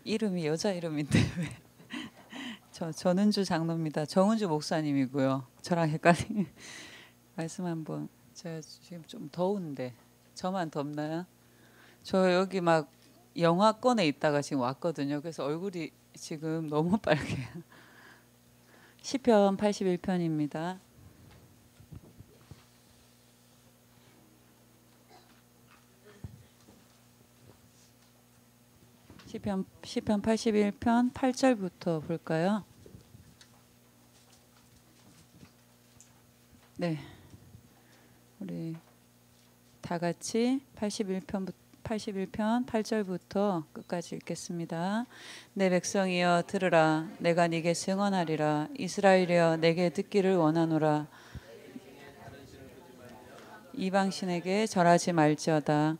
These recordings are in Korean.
이름이 여자 이름인데 왜? 전은주 장로입니다. 정은주 목사님이고요. 저랑 헷갈리. 말씀 한번. 제가 지금 좀 더운데 저만 덥나요? 저 여기 막 영하권에 있다가 지금 왔거든요. 그래서 얼굴이 지금 너무 빨개요. 시편 81편입니다. 시편 81편 8절부터 볼까요? 네. 우리 다 같이 81편 8절부터 끝까지 읽겠습니다. 내 백성이여 들으라. 내가 네게 증언하리라. 이스라엘이여 내게 듣기를 원하노라. 이방신에게 절하지 말지어다.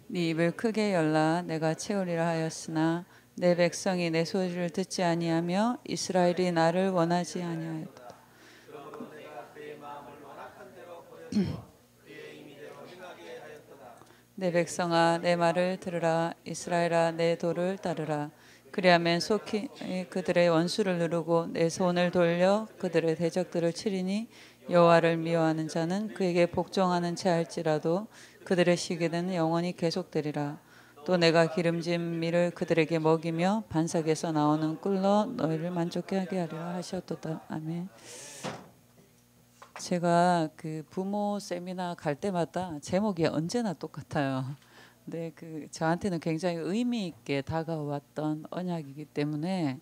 네 입을 크게 열라. 내가 채우리라 하였으나 내 백성이 내 소리를 듣지 아니하며 이스라엘이 나를 원하지 아니하였다. 내 백성아 내 말을 들으라. 이스라엘아 내 도를 따르라. 그리하면 속히 그들의 원수를 누르고 내 손을 돌려 그들의 대적들을 치리니 여호와를 미워하는 자는 그에게 복종하는 채 할지라도 그들의 시기는 영원히 계속되리라. 또 내가 기름진 밀을 그들에게 먹이며 반삭에서 나오는 꿀로 너희를 만족케 하게 하리라 하셨도다. 아멘. 제가 그 부모 세미나 갈 때마다 제목이 언제나 똑같아요. 근데 그 저한테는 굉장히 의미 있게 다가왔던 언약이기 때문에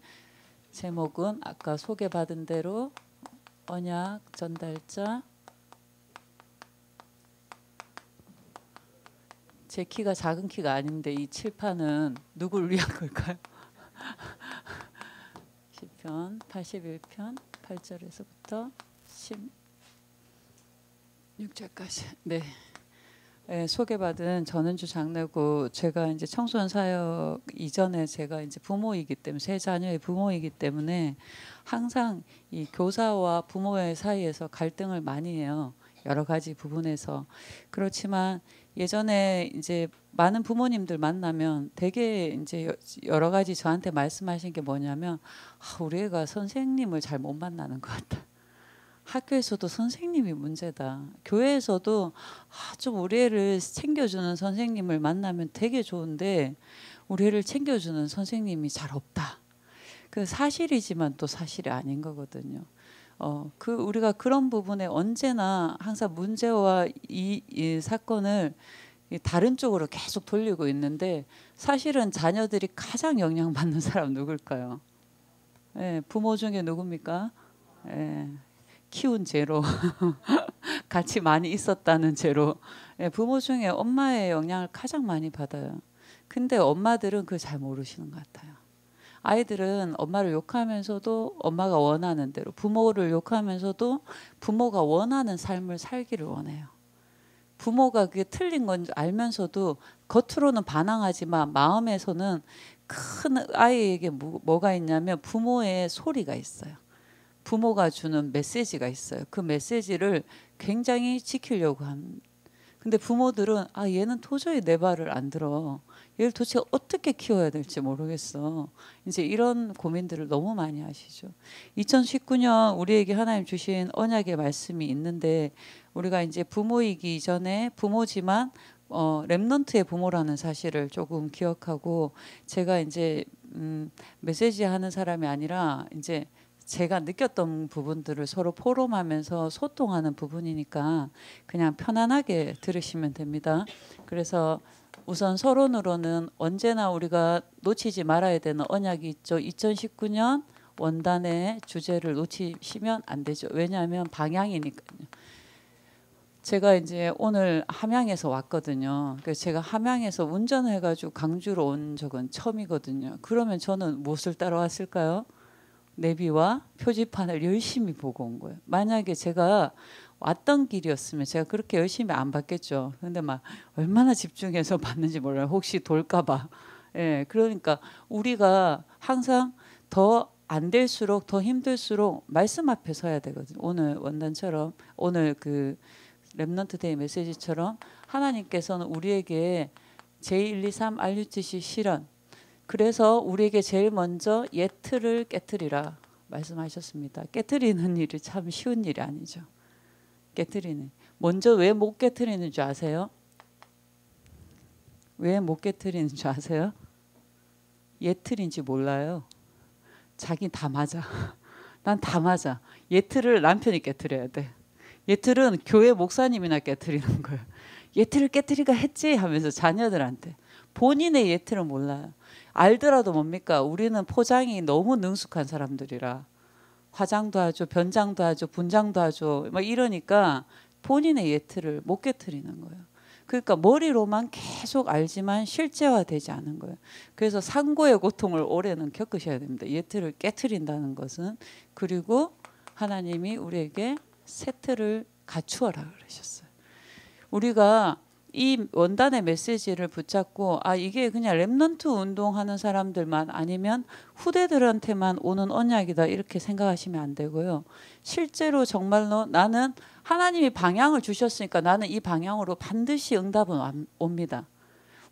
제목은 아까 소개받은 대로 언약 전달자. 제 키가 작은 키가 아닌데 이 칠판은 누구를 위한 걸까요? 시편 81편 8절에서부터 16절까지. 네. 네, 소개받은 전은주 장로고 제가 이제 청소년 사역 이전에 제가 이제 부모이기 때문에 세 자녀의 부모이기 때문에 항상 이 교사와 부모의 사이에서 갈등을 많이 해요. 여러 가지 부분에서. 그렇지만 예전에 이제 많은 부모님들 만나면 되게 이제 여러 가지 저한테 말씀하신 게 뭐냐면 우리 애가 선생님을 잘 못 만나는 것 같다. 학교에서도 선생님이 문제다. 교회에서도 좀 우리 애를 챙겨주는 선생님을 만나면 되게 좋은데 우리 애를 챙겨주는 선생님이 잘 없다. 그 사실이지만 또 사실이 아닌 거거든요. 우리가 그런 부분에 언제나 항상 문제와 이 사건을 다른 쪽으로 계속 돌리고 있는데 사실은 자녀들이 가장 영향받는 사람 누굴까요? 예, 부모 중에 누굽니까? 예, 키운 죄로 같이 많이 있었다는 죄로 예, 부모 중에 엄마의 영향을 가장 많이 받아요. 근데 엄마들은 그걸 잘 모르시는 것 같아요. 아이들은 엄마를 욕하면서도 엄마가 원하는 대로 부모를 욕하면서도 부모가 원하는 삶을 살기를 원해요. 부모가 그게 틀린 건 알면서도 겉으로는 반항하지만 마음에서는 큰 아이에게 뭐가 있냐면 부모의 소리가 있어요. 부모가 주는 메시지가 있어요. 그 메시지를 굉장히 지키려고 합니다. 근데 부모들은 얘는 도저히 내 말을 안 들어. 얘를 도대체 어떻게 키워야 될지 모르겠어. 이제 이런 고민들을 너무 많이 하시죠. 2019년 우리에게 하나님 주신 언약의 말씀이 있는데 우리가 이제 부모이기 이전에 부모지만 렘넌트의 부모라는 사실을 조금 기억하고 제가 이제 메시지 하는 사람이 아니라 이제 제가 느꼈던 부분들을 서로 포럼하면서 소통하는 부분이니까 그냥 편안하게 들으시면 됩니다. 그래서 우선 서론으로는 언제나 우리가 놓치지 말아야 되는 언약이 있죠. 2019년 원단의 주제를 놓치시면 안 되죠. 왜냐하면 방향이니까요. 제가 이제 오늘 함양에서 왔거든요. 그래서 제가 함양에서 운전해가지고 강주로 온 적은 처음이거든요. 그러면 저는 무엇을 따라왔을까요? 내비와 표지판을 열심히 보고 온 거예요. 만약에 제가 왔던 길이었으면 제가 그렇게 열심히 안 봤겠죠. 근데 막 얼마나 집중해서 봤는지 몰라요. 혹시 돌까봐. 예, 그러니까 우리가 항상 더 안 될수록 더 힘들수록 말씀 앞에 서야 되거든요. 오늘 원단처럼 오늘 그 렘넌트 데이 메시지처럼 하나님께서는 우리에게 J123 RUTC 실현. 그래서 우리에게 제일 먼저 예틀을 깨트리라 말씀하셨습니다. 깨트리는 일이 참 쉬운 일이 아니죠. 깨트리는. 먼저 왜 못 깨트리는 줄 아세요? 왜 못 깨트리는 줄 아세요? 예틀인지 몰라요. 자기 다 맞아. 난 다 맞아. 예틀을 남편이 깨트려야 돼. 예틀은 교회 목사님이나 깨트리는 거예요. 예틀을 깨트리가 했지 하면서 자녀들한테. 본인의 예틀은 몰라요. 알더라도 뭡니까? 우리는 포장이 너무 능숙한 사람들이라 화장도 하죠, 변장도 하죠, 분장도 하죠. 막 이러니까 본인의 예틀을 못 깨트리는 거예요. 그러니까 머리로만 계속 알지만 실제화되지 않은 거예요. 그래서 상고의 고통을 올해는 겪으셔야 됩니다. 예틀을 깨트린다는 것은. 그리고 하나님이 우리에게 세트를 갖추어라 그러셨어요. 우리가 이 원단의 메시지를 붙잡고 이게 그냥 렘넌트 운동하는 사람들만 아니면 후대들한테만 오는 언약이다 이렇게 생각하시면 안 되고요. 실제로 정말로 나는 하나님이 방향을 주셨으니까 나는 이 방향으로 반드시 응답은 옵니다.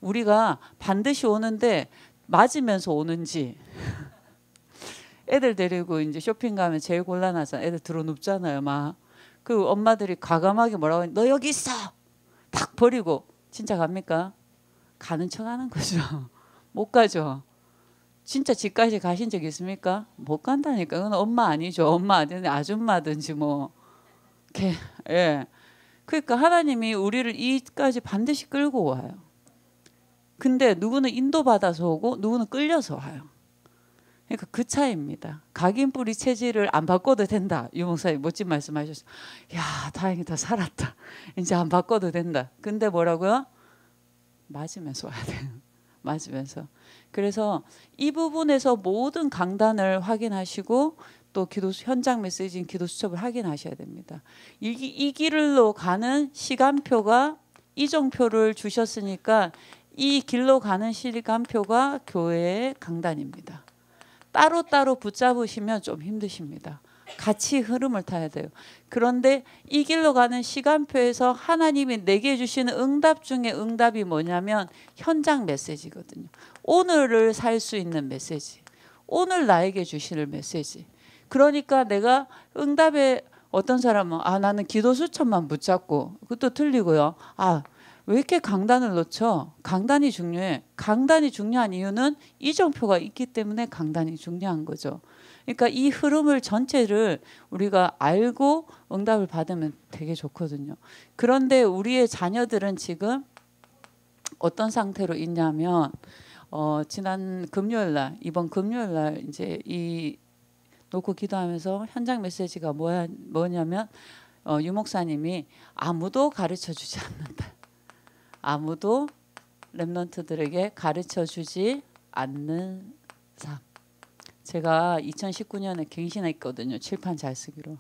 우리가 반드시 오는데 맞으면서 오는지 애들 데리고 이제 쇼핑 가면 제일 곤란하잖아요. 애들 들어눕잖아요. 막 그 엄마들이 과감하게 뭐라고 하니 너 여기 있어 탁 버리고 진짜 갑니까? 가는 척 하는 거죠. 못 가죠. 진짜 집까지 가신 적 있습니까? 못 간다니까. 그건 엄마 아니죠. 엄마 아니면 아줌마든지 뭐. 예. 그러니까 하나님이 우리를 이까지 반드시 끌고 와요. 근데 누구는 인도받아서 오고 누구는 끌려서 와요. 그러니까 그 차이입니다. 각인뿌리 체질을 안 바꿔도 된다. 유 목사님 멋진 말씀하셨어요. 야 다행이다 살았다. 이제 안 바꿔도 된다. 근데 뭐라고요? 맞으면서 와야 돼요. 맞으면서. 그래서 이 부분에서 모든 강단을 확인하시고 또 기도 현장 메시지인 기도 수첩을 확인하셔야 됩니다. 이 길로 가는 시간표가 이정표를 주셨으니까 이 길로 가는 시간표가 교회의 강단입니다. 따로따로 붙잡으시면 좀 힘드십니다. 같이 흐름을 타야 돼요. 그런데 이 길로 가는 시간표에서 하나님이 내게 주시는 응답 중에 응답이 뭐냐면 현장 메시지거든요. 오늘을 살 수 있는 메시지. 오늘 나에게 주시는 메시지. 그러니까 내가 응답에 어떤 사람은 나는 기도 수첩만 붙잡고 그것도 틀리고요. 왜 이렇게 강단을 놓쳐? 강단이 중요해. 강단이 중요한 이유는 이정표가 있기 때문에 강단이 중요한 거죠. 그러니까 이 흐름을 전체를 우리가 알고 응답을 받으면 되게 좋거든요. 그런데 우리의 자녀들은 지금 어떤 상태로 있냐면 지난 금요일 날 이번 금요일 날 이제 이 놓고 기도하면서 현장 메시지가 뭐냐면 유 목사님이 아무도 가르쳐 주지 않는다. 아무도 렘넌트들에게 가르쳐 주지 않는 삶. 제가 2019년에 갱신했거든요. 칠판 잘 쓰기로.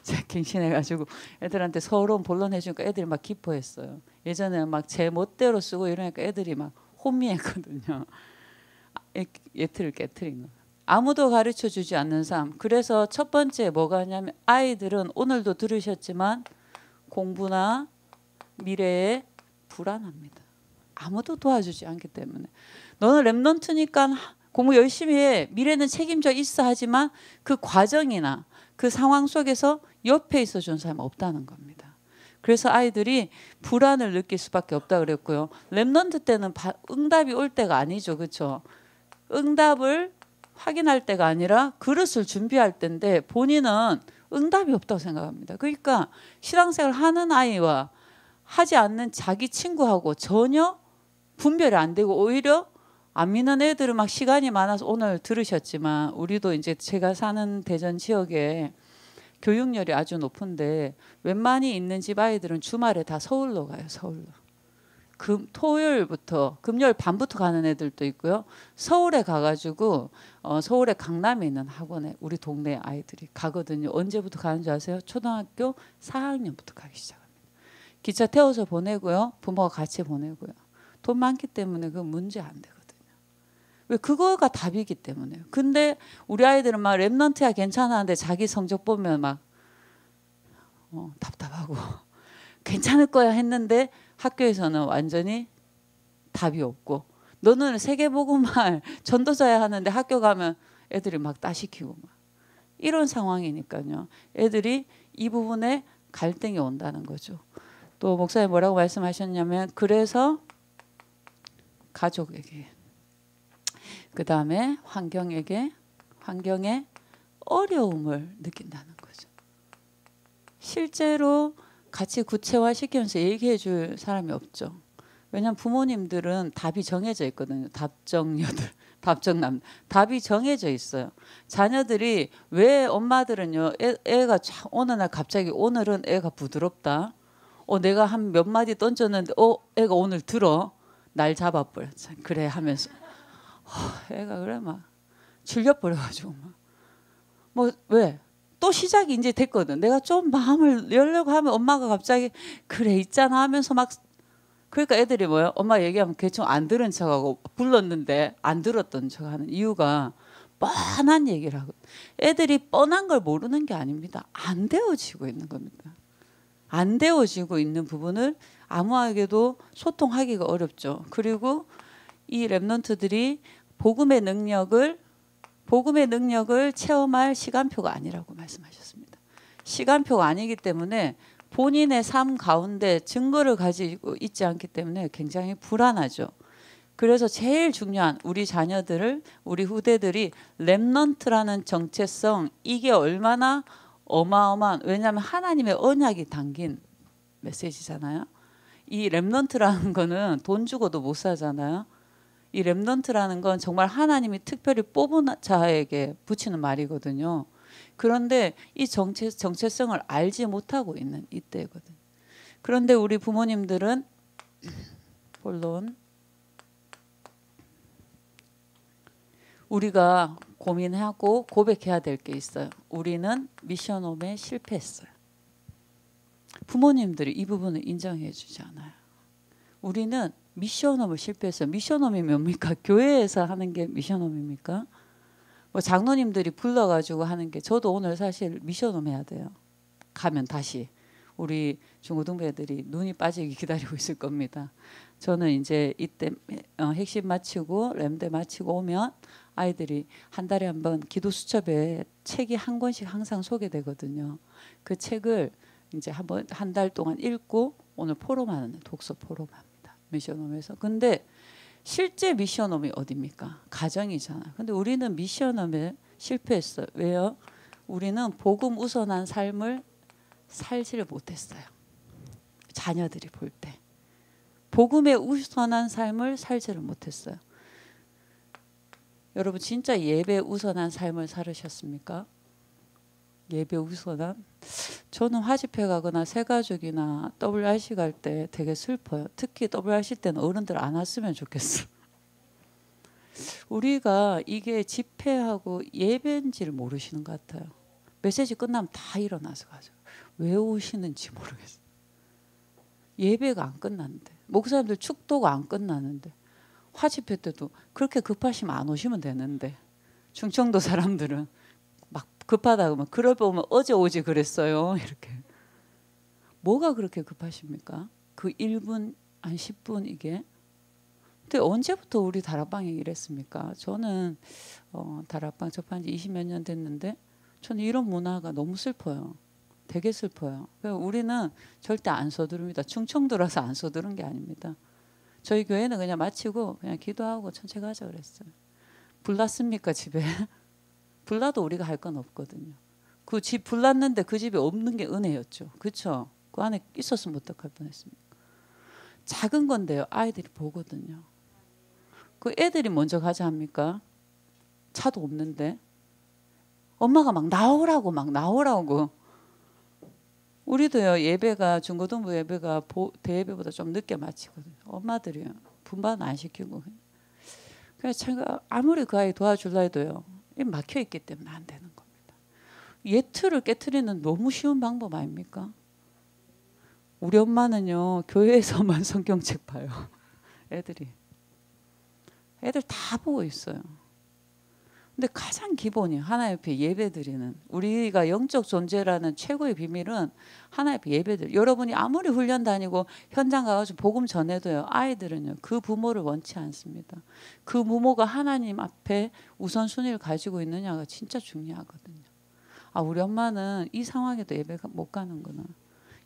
제가 갱신해가지고 애들한테 서론 본론 해주니까 애들이 막 기뻐했어요. 예전에는 막 제 멋대로 쓰고 이러니까 애들이 막 혼미했거든요. 예틀을 깨트린 거. 아무도 가르쳐 주지 않는 삶. 그래서 첫 번째 뭐가 하냐면 아이들은 오늘도 들으셨지만 공부나 미래에 불안합니다. 아무도 도와주지 않기 때문에. 너는 렘넌트니까 공부 열심히 해. 미래는 책임져 있어 하지만 그 과정이나 그 상황 속에서 옆에 있어준 사람이 없다는 겁니다. 그래서 아이들이 불안을 느낄 수밖에 없다 그랬고요. 렘넌트 때는 응답이 올 때가 아니죠. 그렇죠? 응답을 확인할 때가 아니라 그릇을 준비할 때인데 본인은 응답이 없다고 생각합니다. 그러니까 신앙생활 하는 아이와 하지 않는 자기 친구하고 전혀 분별이 안 되고 오히려 안 믿는 애들은 막 시간이 많아서 오늘 들으셨지만 우리도 이제 제가 사는 대전 지역에 교육열이 아주 높은데 웬만히 있는 집 아이들은 주말에 다 서울로 가요. 서울로. 토요일부터 금요일 밤부터 가는 애들도 있고요. 서울에 가가지고 서울의 강남에 있는 학원에 우리 동네 아이들이 가거든요. 언제부터 가는 줄 아세요? 초등학교 4학년부터 가기 시작합니다. 기차 태워서 보내고요. 부모가 같이 보내고요. 돈 많기 때문에 그 문제 안 되거든요. 왜 그거가 답이기 때문에요. 근데 우리 아이들은 막 랩넌트야 괜찮았는데 자기 성적 보면 막 답답하고 괜찮을 거야 했는데 학교에서는 완전히 답이 없고, 너는 세계복음할 전도자야 하는데 학교 가면 애들이 막 따시키고 막 이런 상황이니까요. 애들이 이 부분에 갈등이 온다는 거죠. 또 목사님 뭐라고 말씀하셨냐면, 그래서 가족에게, 그 다음에 환경에 어려움을 느낀다는 거죠. 실제로 같이 구체화시키면서 얘기해 줄 사람이 없죠. 왜냐하면 부모님들은 답이 정해져 있거든요. 답정녀들, 답정남, 답이 정해져 있어요. 자녀들이 왜, 엄마들은요, 애가 어느 날 갑자기 오늘은 애가 부드럽다. 내가 한 몇 마디 던졌는데 애가 오늘 들어. 날 잡아버렸어. 그래 하면서 애가 그래 막 질려버려가지고 뭐 왜? 또 시작이 이제 됐거든. 내가 좀 마음을 열려고 하면 엄마가 갑자기 그래 있잖아 하면서 막, 그러니까 애들이 뭐예요? 엄마 얘기하면 대충 안 들은 척하고, 불렀는데 안 들었던 척하는 이유가 뻔한 얘기를 하고, 애들이 뻔한 걸 모르는 게 아닙니다. 안 되어지고 있는 겁니다. 안 되어지고 있는 부분을 아무에게도 소통하기가 어렵죠. 그리고 이 랩런트들이 복음의 능력을 체험할 시간표가 아니라고 말씀하셨습니다. 시간표가 아니기 때문에 본인의 삶 가운데 증거를 가지고 있지 않기 때문에 굉장히 불안하죠. 그래서 제일 중요한 우리 자녀들을, 우리 후대들이 랩런트라는 정체성, 이게 얼마나 어마어마한, 왜냐하면 하나님의 언약이 담긴 메시지잖아요. 이 랩런트라는 거는 돈 주고도 못 사잖아요. 이 랩런트라는 건 정말 하나님이 특별히 뽑은 자에게 붙이는 말이거든요. 그런데 이 정체성을 알지 못하고 있는 이때거든요. 그런데 우리 부모님들은 물론 우리가 고민하고 고백해야 될 게 있어요. 우리는 미션홈에 실패했어요. 부모님들이 이 부분을 인정해 주지 않아요. 우리는 미션홈을 실패했어요. 미션홈이 뭡니까? 교회에서 하는 게 미션홈입니까? 뭐 장로님들이 불러가지고 하는 게, 저도 오늘 사실 미션홈 해야 돼요. 가면 다시 우리 중고등부 애들이 눈이 빠지게 기다리고 있을 겁니다. 저는 이제 이때 핵심 마치고 램대 마치고 오면 아이들이 한 달에 한 번 기도 수첩에 책이 한 권씩 항상 소개되거든요. 그 책을 이제 한 달 동안 읽고 오늘 포럼하는, 독서 포럼합니다. 미션홈에서. 근데 실제 미션홈이 어디입니까? 가정이잖아요. 근데 우리는 미션홈에 실패했어요. 왜요? 우리는 복음 우선한 삶을 살지를 못했어요. 자녀들이 볼 때 복음에 우선한 삶을 살지를 못했어요. 여러분 진짜 예배 우선한 삶을 살으셨습니까? 예배 우선한? 저는 화집회 가거나 새가족이나 WRC 갈 때 되게 슬퍼요. 특히 WRC 때는 어른들 안 왔으면 좋겠어. 우리가 이게 집회하고 예배인지를 모르시는 것 같아요. 메시지 끝나면 다 일어나서 가죠. 왜 오시는지 모르겠어요. 예배가 안 끝났는데, 목사님들 축도가 안 끝나는데, 화집회 때도 그렇게 급하시면 안 오시면 되는데, 충청도 사람들은 막 급하다 그러면, 그럴 보면 어제 오지 그랬어요. 이렇게. 뭐가 그렇게 급하십니까? 그 1분, 한 10분 이게. 근데 언제부터 우리 다락방이 이랬습니까? 저는 다락방 접한 지 20몇 년 됐는데 저는 이런 문화가 너무 슬퍼요. 되게 슬퍼요. 우리는 절대 안 서두릅니다. 충청도라서 안 서두른 게 아닙니다. 저희 교회는 그냥 마치고 그냥 기도하고 천천히 가자 그랬어요. 불났습니까 집에? 불나도 우리가 할 건 없거든요. 그 집 불났는데 그 집에 없는 게 은혜였죠. 그렇죠? 그 안에 있었으면 어떡할 뻔했습니까? 작은 건데요. 아이들이 보거든요. 그 애들이 먼저 가자 합니까? 차도 없는데 엄마가 막 나오라고. 우리도요. 예배가 중고등부 예배가 대예배보다 좀 늦게 마치거든요. 엄마들이요. 분반 안 시키고. 그래서 제가 아무리 그 아이 도와줄라 해도요. 막혀 있기 때문에 안 되는 겁니다. 예틀을 깨트리는 너무 쉬운 방법 아닙니까? 우리 엄마는요. 교회에서만 성경책 봐요. 애들 다 보고 있어요. 근데 가장 기본이 하나님 앞에 예배드리는, 우리가 영적 존재라는 최고의 비밀은 하나님 앞에 예배드리. 여러분이 아무리 훈련 다니고 현장 가가지고 복음 전해도요, 아이들은요 그 부모를 원치 않습니다. 그 부모가 하나님 앞에 우선순위를 가지고 있느냐가 진짜 중요하거든요. 아, 우리 엄마는 이 상황에도 예배가 못 가는구나.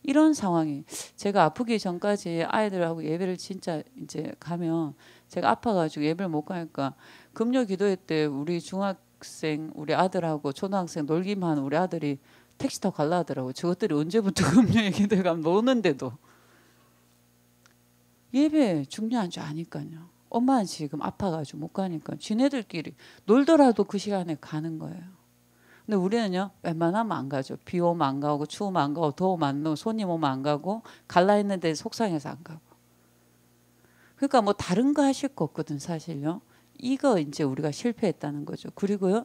이런 상황이, 제가 아프기 전까지 아이들하고 예배를 진짜 이제 가면, 제가 아파가지고 예배를 못 가니까 금요 기도회 때 우리 중학생 우리 아들하고 초등학생 놀기만 하는 우리 아들이 택시 타고 갈라 하더라고요. 저것들이 언제부터 금요 기도회 가면 노는데도. 예배 중요한 줄 아니까요. 엄마는 지금 아파가지고 못 가니까 지네들끼리 놀더라도 그 시간에 가는 거예요. 근데 우리는요 웬만하면 안 가죠. 비 오면 안 가고, 추우면 안 가고, 더우면 안 가고, 손님 오면 안 가고, 갈라 했는데 속상해서 안 가고. 그러니까 뭐 다른 거 하실 거 없거든 사실요. 이거 이제 우리가 실패했다는 거죠. 그리고요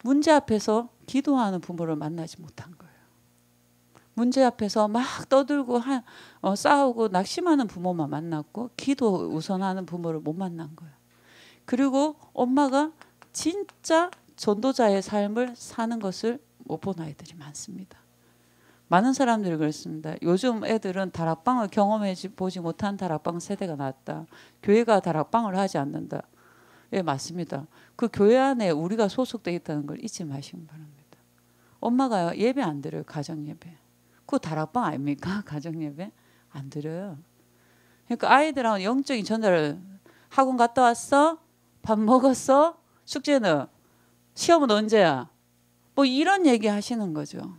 문제 앞에서 기도하는 부모를 만나지 못한 거예요. 문제 앞에서 막 떠들고 싸우고 낙심하는 부모만 만났고, 기도 우선하는 부모를 못 만난 거예요. 그리고 엄마가 진짜 전도자의 삶을 사는 것을 못 본 아이들이 많습니다. 많은 사람들이 그렇습니다. 요즘 애들은 다락방을 경험해 보지 못한 다락방 세대가 나왔다. 교회가 다락방을 하지 않는다. 예, 맞습니다. 그 교회 안에 우리가 소속되어 있다는 걸 잊지 마시기 바랍니다. 엄마가 예배 안 드려요. 가정예배. 그거 다락방 아닙니까? 가정예배 안 드려요. 그러니까 아이들하고 영적인 전달을, 학원 갔다 왔어? 밥 먹었어? 숙제는? 시험은 언제야? 뭐 이런 얘기 하시는 거죠.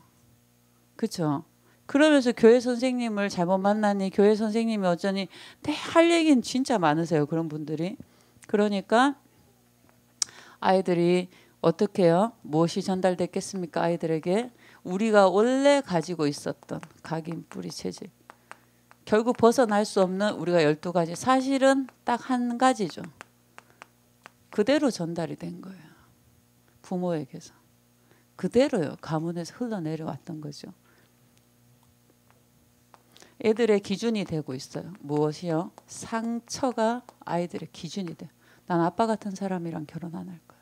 그렇죠? 그러면서 교회 선생님을 잘못 만나니, 교회 선생님이 어쩌니, 할 얘기는 진짜 많으세요. 그런 분들이. 그러니까 아이들이 어떻게 해요? 무엇이 전달됐겠습니까? 아이들에게 우리가 원래 가지고 있었던 각인 뿌리 체질, 결국 벗어날 수 없는 우리가 12가지, 사실은 딱 한 가지죠. 그대로 전달이 된 거예요. 부모에게서 그대로요. 가문에서 흘러내려왔던 거죠. 애들의 기준이 되고 있어요. 무엇이요? 상처가 아이들의 기준이 돼요. 난 아빠 같은 사람이랑 결혼 안 할 거야.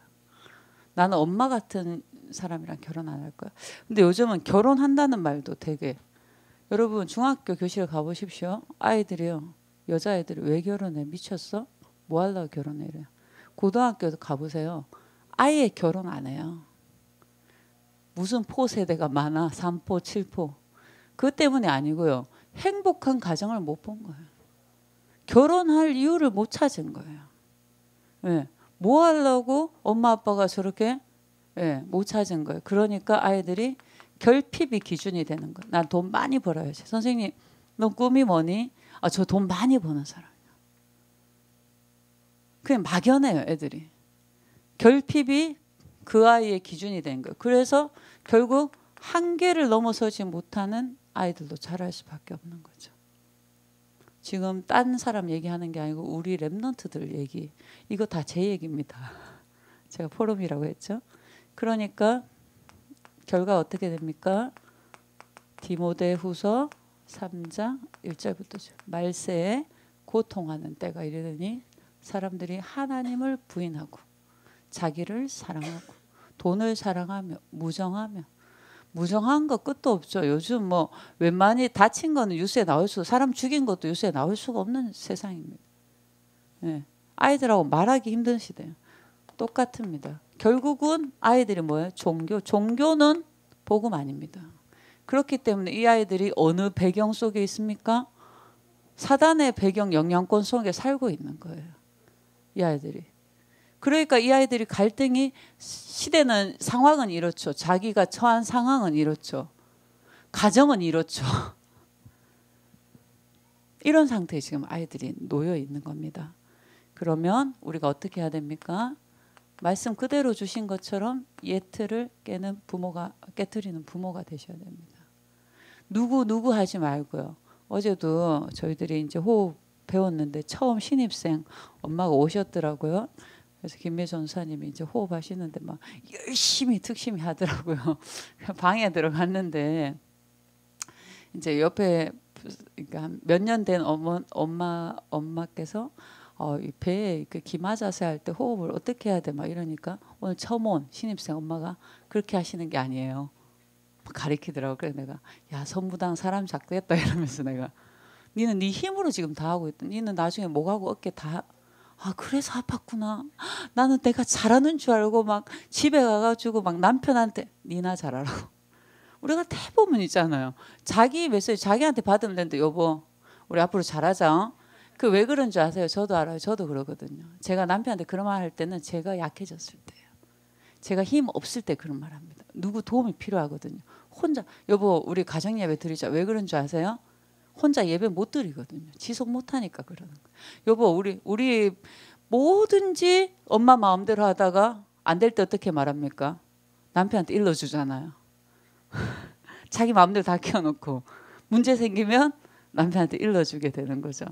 나는 엄마 같은 사람이랑 결혼 안 할 거야. 근데 요즘은 결혼한다는 말도 되게, 여러분 중학교 교실 가보십시오. 아이들이요, 여자애들이 왜 결혼해? 미쳤어? 뭐 하려고 결혼해? 이래요. 고등학교도 가보세요. 아예 결혼 안 해요. 무슨 포 세대가 많아. 3포, 7포. 그것 때문이 아니고요. 행복한 가정을 못 본 거예요. 결혼할 이유를 못 찾은 거예요. 예. 뭐 하려고 엄마 아빠가 저렇게, 예, 못 찾은 거예요. 그러니까 아이들이 결핍이 기준이 되는 거예요. 난 돈 많이 벌어야지. 선생님, 너 꿈이 뭐니? 아, 저 돈 많이 버는 사람이야. 그냥 막연해요, 애들이. 결핍이 그 아이의 기준이 된 거예요. 그래서 결국 한계를 넘어서지 못하는 아이들도 자랄 수밖에 없는 거죠. 지금 딴 사람 얘기하는 게 아니고 우리 랩런트들 얘기, 이거 다 제 얘기입니다. 제가 포럼이라고 했죠. 그러니까 결과 어떻게 됩니까? 디모데후서 3장 1절부터죠. 말세에 고통하는 때가 이르더니 사람들이 하나님을 부인하고 자기를 사랑하고 돈을 사랑하며 무정하며, 무정한 거 끝도 없죠. 요즘 뭐 웬만히 다친 거는 뉴스에 나올 수, 사람 죽인 것도 뉴스에 나올 수가 없는 세상입니다. 예. 아이들하고 말하기 힘든 시대예요. 똑같습니다. 결국은 아이들이 뭐예요? 종교는 복음 아닙니다. 그렇기 때문에 이 아이들이 어느 배경 속에 있습니까? 사단의 배경 영향권 속에 살고 있는 거예요. 이 아이들이. 그러니까 이 아이들이 갈등이, 시대는, 상황은 이렇죠. 자기가 처한 상황은 이렇죠. 가정은 이렇죠. 이런 상태에 지금 아이들이 놓여 있는 겁니다. 그러면 우리가 어떻게 해야 됩니까? 말씀 그대로 주신 것처럼 예틀을 깨뜨리는 부모가 되셔야 됩니다. 누구 하지 말고요. 어제도 저희들이 이제 호흡 배웠는데 처음 신입생 엄마가 오셨더라고요. 그래서 김미 전사님이 이제 호흡하시는데 막 열심히 특심히 하더라고요. 방에 들어갔는데 이제 옆에, 그러니까 몇 년 된 엄마께서 이 배에 기 맞아서 할 때 호흡을 어떻게 해야 돼 막 이러니까 오늘 처음 온 신입생 엄마가 그렇게 하시는 게 아니에요. 가리키더라고. 그래서 내가 야 선무당 사람 작겠다 이러면서 내가 니는 네 힘으로 지금 다 하고 있다. 니는 나중에 목하고 어깨 다 그래서 아팠구나. 나는 내가 잘하는 줄 알고 막 집에 가가지고 막 남편한테 니나 잘하라고. 우리가 대부분 있잖아요. 자기 메시지 자기한테 받으면 되는데 여보 우리 앞으로 잘하자. 그 왜 그런 줄 아세요? 저도 알아요. 저도 그러거든요. 제가 남편한테 그런 말 할 때는 제가 약해졌을 때예요. 제가 힘 없을 때 그런 말 합니다. 누구 도움이 필요하거든요. 혼자 여보 우리 가정 예배 드리자. 왜 그런 줄 아세요? 혼자 예배 못 드리거든요. 지속 못하니까 그러는 거예요. 여보 우리 뭐든지 엄마 마음대로 하다가 안 될 때 어떻게 말합니까? 남편한테 일러주잖아요. 자기 마음대로 다 키워놓고 문제 생기면 남편한테 일러주게 되는 거죠.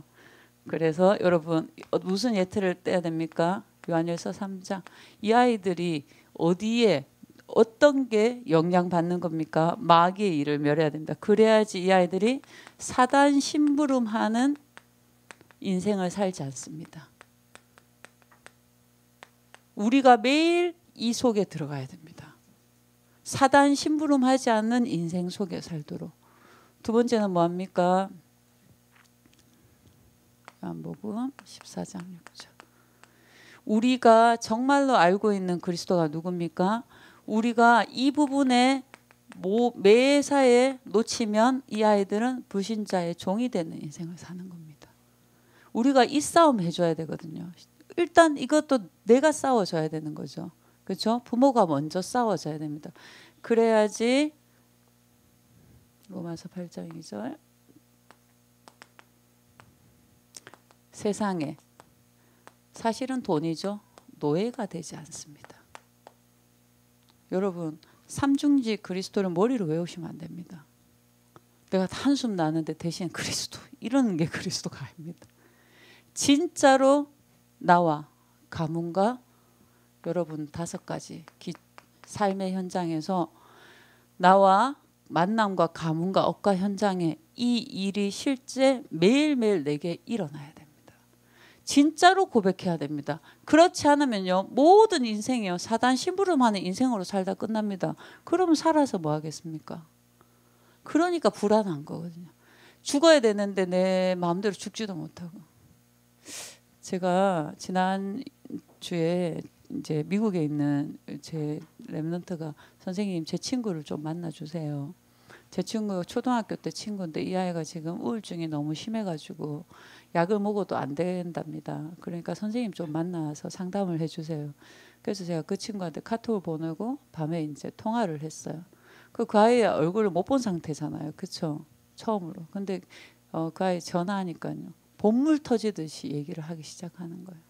그래서 여러분 무슨 예틀을 떼야 됩니까? 요한일서 3장. 이 아이들이 어디에 어떤 게 영향받는 겁니까? 마귀의 일을 멸해야 됩니다. 그래야지 이 아이들이 사단 심부름하는 인생을 살지 않습니다. 우리가 매일 이 속에 들어가야 됩니다. 사단 심부름하지 않는 인생 속에 살도록. 두 번째는 뭐합니까? 요한복음 14장 6절. 우리가 정말로 알고 있는 그리스도가 누굽니까? 우리가 이 부분에 매사에 놓치면 이 아이들은 불신자의 종이 되는 인생을 사는 겁니다. 우리가 이 싸움 해줘야 되거든요. 일단 이것도 내가 싸워줘야 되는 거죠. 그렇죠? 부모가 먼저 싸워줘야 됩니다. 그래야지 로마서 8장 2절 세상에 사실은 돈이죠. 노예가 되지 않습니다. 여러분 삼중지 그리스도를 머리로 외우시면 안 됩니다. 내가 한숨 나는데 대신 그리스도 이러는 게 그리스도가 아닙니다. 진짜로 나와 가문과 여러분 5가지 삶의 현장에서 나와 만남과 가문과 억가 현장에 이 일이 실제 매일매일 내게 일어나야 됩니다. 진짜로 고백해야 됩니다. 그렇지 않으면요 모든 인생이요 사단 심부름하는 인생으로 살다 끝납니다. 그러면 살아서 뭐 하겠습니까? 그러니까 불안한 거거든요. 죽어야 되는데 내 마음대로 죽지도 못하고. 제가 지난 주에 이제 미국에 있는 제 랩런트가 선생님 제 친구를 좀 만나 주세요. 제 친구 초등학교 때 친구인데 이 아이가 지금 우울증이 너무 심해가지고 약을 먹어도 안 된답니다. 그러니까 선생님 좀 만나서 상담을 해주세요. 그래서 제가 그 친구한테 카톡을 보내고 밤에 이제 통화를 했어요. 그 아이의 얼굴을 못 본 상태잖아요. 그렇죠? 처음으로. 근데 그 아이 전화하니까요. 본물 터지듯이 얘기를 하기 시작하는 거예요.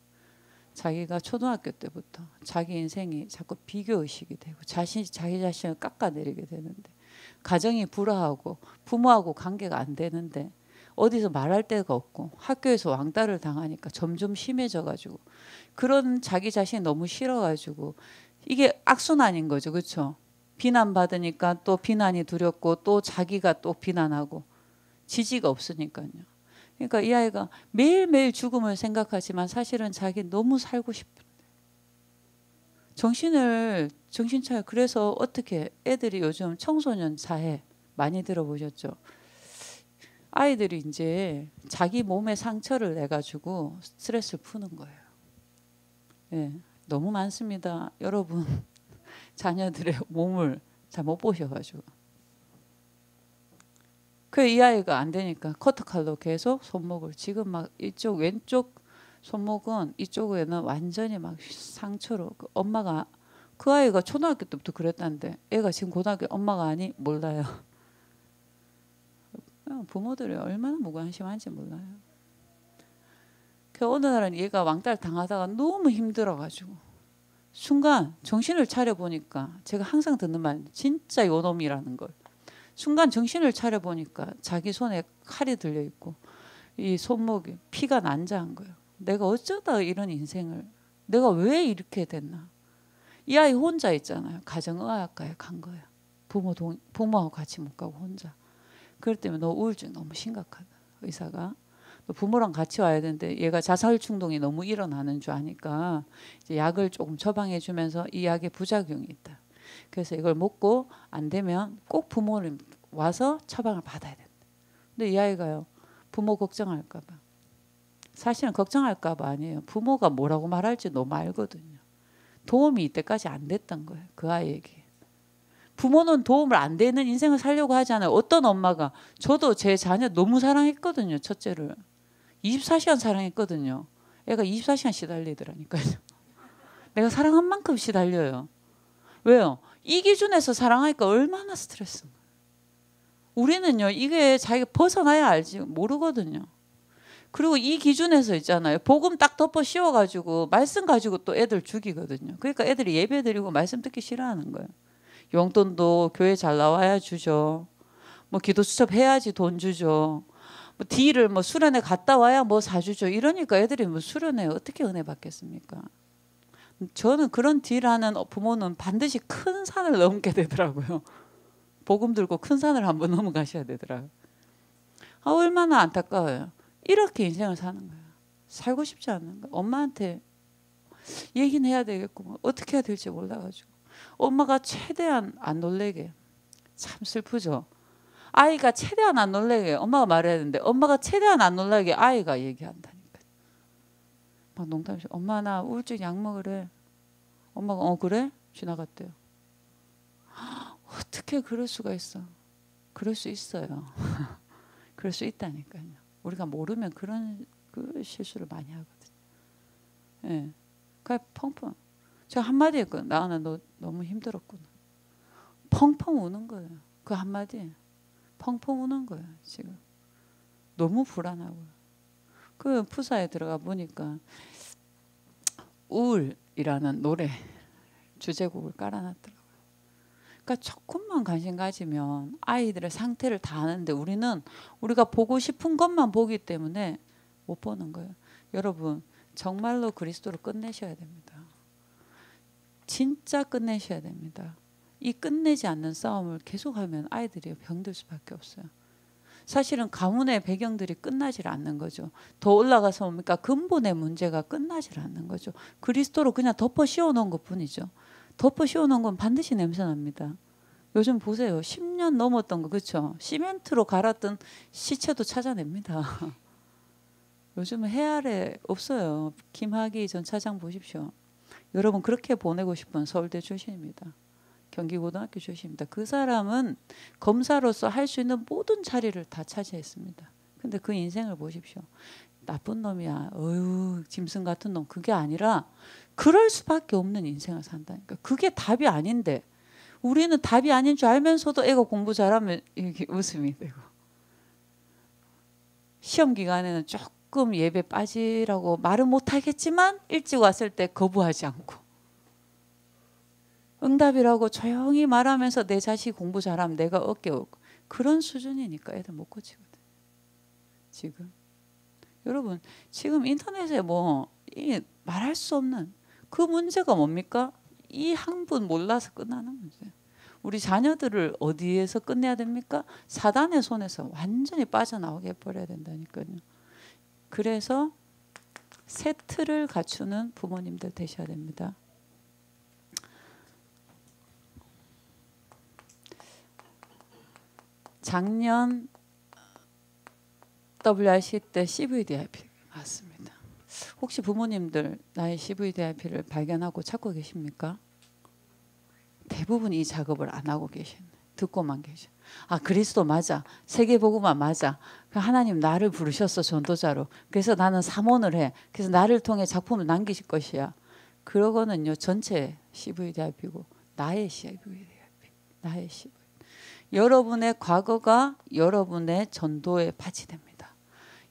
자기가 초등학교 때부터 자기 인생이 자꾸 비교의식이 되고 자기 자신을 깎아내리게 되는데 가정이 불화하고 부모하고 관계가 안 되는데 어디서 말할 데가 없고 학교에서 왕따를 당하니까 점점 심해져가지고 그런 자기 자신이 너무 싫어가지고 이게 악순환인 거죠. 그렇죠? 비난받으니까 또 비난이 두렵고 또 자기가 또 비난하고 지지가 없으니까요. 그러니까 이 아이가 매일매일 죽음을 생각하지만 사실은 자기 너무 살고 싶은데 정신 차려. 그래서 어떻게 애들이 요즘 청소년 자해 많이 들어보셨죠? 아이들이 이제 자기 몸에 상처를 내가지고 스트레스를 푸는 거예요. 예, 너무 많습니다. 여러분 자녀들의 몸을 잘 못 보셔가지고. 그 이 아이가 안 되니까 커터칼로 계속 손목을 지금 막 이쪽 왼쪽 손목은 이쪽에는 완전히 막 상처로 엄마가 그 아이가 초등학교 때부터 그랬다는데 애가 지금 고등학교 엄마가 아니 몰라요. 부모들이 얼마나 무관심한지 몰라요. 그 어느 날은 얘가 왕따를 당하다가 너무 힘들어가지고 순간 정신을 차려보니까 제가 항상 듣는 말 진짜 요놈이라는 걸 순간 정신을 차려보니까 자기 손에 칼이 들려있고 이 손목에 피가 난자한 거예요. 내가 어쩌다 이런 인생을 내가 왜 이렇게 됐나. 이 아이 혼자 있잖아요. 가정의학과에 간 거예요. 부모하고 같이 못 가고 혼자. 그럴 때면 너 우울증 너무 심각하다. 의사가 부모랑 같이 와야 되는데 얘가 자살 충동이 너무 일어나는 줄 아니까 이제 약을 조금 처방해 주면서 이 약에 부작용이 있다. 그래서 이걸 먹고 안 되면 꼭 부모를 와서 처방을 받아야 된다. 근데 이 아이가요. 부모 걱정할까 봐. 사실은 걱정할까 봐 아니에요. 부모가 뭐라고 말할지 너무 알거든요. 도움이 이때까지 안 됐던 거예요. 그 아이에게. 부모는 도움을 안 되는 인생을 살려고 하잖아요. 어떤 엄마가. 저도 제 자녀 너무 사랑했거든요. 첫째를. 24시간 사랑했거든요. 애가 24시간 시달리더라니까요. 내가 사랑한 만큼 시달려요. 왜요? 이 기준에서 사랑하니까 얼마나 스트레스인가. 우리는요. 이게 자기가 벗어나야 알지 모르거든요. 그리고 이 기준에서 있잖아요. 복음 딱 덮어 씌워가지고 말씀 가지고 또 애들 죽이거든요. 그러니까 애들이 예배 드리고 말씀 듣기 싫어하는 거예요. 용돈도 교회 잘 나와야 주죠. 뭐 기도 수첩해야지 돈 주죠. 뭐 딜을 뭐 수련회 갔다 와야 뭐 사주죠. 이러니까 애들이 뭐 수련회 어떻게 은혜 받겠습니까? 저는 그런 딜하는 부모는 반드시 큰 산을 넘게 되더라고요. 복음 들고 큰 산을 한번 넘어가셔야 되더라고요. 아, 얼마나 안타까워요. 이렇게 인생을 사는 거야. 살고 싶지 않는 거야. 엄마한테 얘기는 해야 되겠고 어떻게 해야 될지 몰라가지고 엄마가 최대한 안 놀래게. 참 슬프죠. 아이가 최대한 안 놀래게 엄마가 말해야 되는데 엄마가 최대한 안 놀라게 아이가 얘기한다니까. 막 농담이죠. 엄마 나 우울증 약 먹으래. 엄마가 그래? 지나갔대요. 어떻게 그럴 수가 있어. 그럴 수 있어요. 그럴 수 있다니까요. 우리가 모르면 그런 그 실수를 많이 하거든요. 예. 그냥 펑펑. 제가 한마디 했거든요. 나는 너 너무 힘들었구나. 펑펑 우는 거예요. 그 한마디에. 펑펑 우는 거예요. 지금. 너무 불안하고요. 그 푸사에 들어가 보니까 우울이라는 노래 주제곡을 깔아놨더라고요. 그러니까 조금만 관심 가지면 아이들의 상태를 다 아는데 우리는 우리가 보고 싶은 것만 보기 때문에 못 보는 거예요. 여러분 정말로 그리스도로 끝내셔야 됩니다. 진짜 끝내셔야 됩니다. 이 끝내지 않는 싸움을 계속하면 아이들이 병들 수밖에 없어요. 사실은 가문의 배경들이 끝나질 않는 거죠. 더 올라가서 뭡니까? 근본의 문제가 끝나질 않는 거죠. 그리스도로 그냥 덮어 씌워놓은 것뿐이죠. 덮어 씌워놓은 건 반드시 냄새납니다. 요즘 보세요. 10년 넘었던 거 그렇죠? 시멘트로 갈았던 시체도 찾아냅니다. 요즘은 해아래 없어요. 김학의 전 차장 보십시오. 여러분 그렇게 보내고 싶은 서울대 출신입니다. 경기고등학교 출신입니다. 그 사람은 검사로서 할 수 있는 모든 자리를 다 차지했습니다. 근데 그 인생을 보십시오. 나쁜 놈이야. 어휴 짐승 같은 놈. 그게 아니라 그럴 수밖에 없는 인생을 산다니까. 그게 답이 아닌데 우리는 답이 아닌 줄 알면서도 애가 공부 잘하면 이렇게 웃음이 되고 시험 기간에는 조금 예배 빠지라고 말은 못하겠지만 일찍 왔을 때 거부하지 않고 응답이라고 조용히 말하면서 내 자식 공부 잘하면 내가 어깨 오고 그런 수준이니까 애들 못 고치거든요. 지금 여러분 지금 인터넷에 뭐 말할 수 없는 그 문제가 뭡니까? 이 한 분 몰라서 끝나는 문제예요. 우리 자녀들을 어디에서 끝내야 됩니까? 사단의 손에서 완전히 빠져나오게 해버려야 된다니까요. 그래서 새 틀을 갖추는 부모님들 되셔야 됩니다. 작년 WRC 때 CVDIP 맞습니다. 혹시 부모님들 나의 CVDIP를 발견하고 찾고 계십니까? 대부분 이 작업을 안 하고 계시네. 듣고만 계셔. 아 그리스도 맞아. 세계복음화 맞아. 하나님 나를 부르셨어 전도자로. 그래서 나는 사모를 해. 그래서 나를 통해 작품을 남기실 것이야. 그러고는요 전체 CVDIP고 나의 CVDIP. 나의 CVDIP. 여러분의 과거가 여러분의 전도에 밭이 됩니다.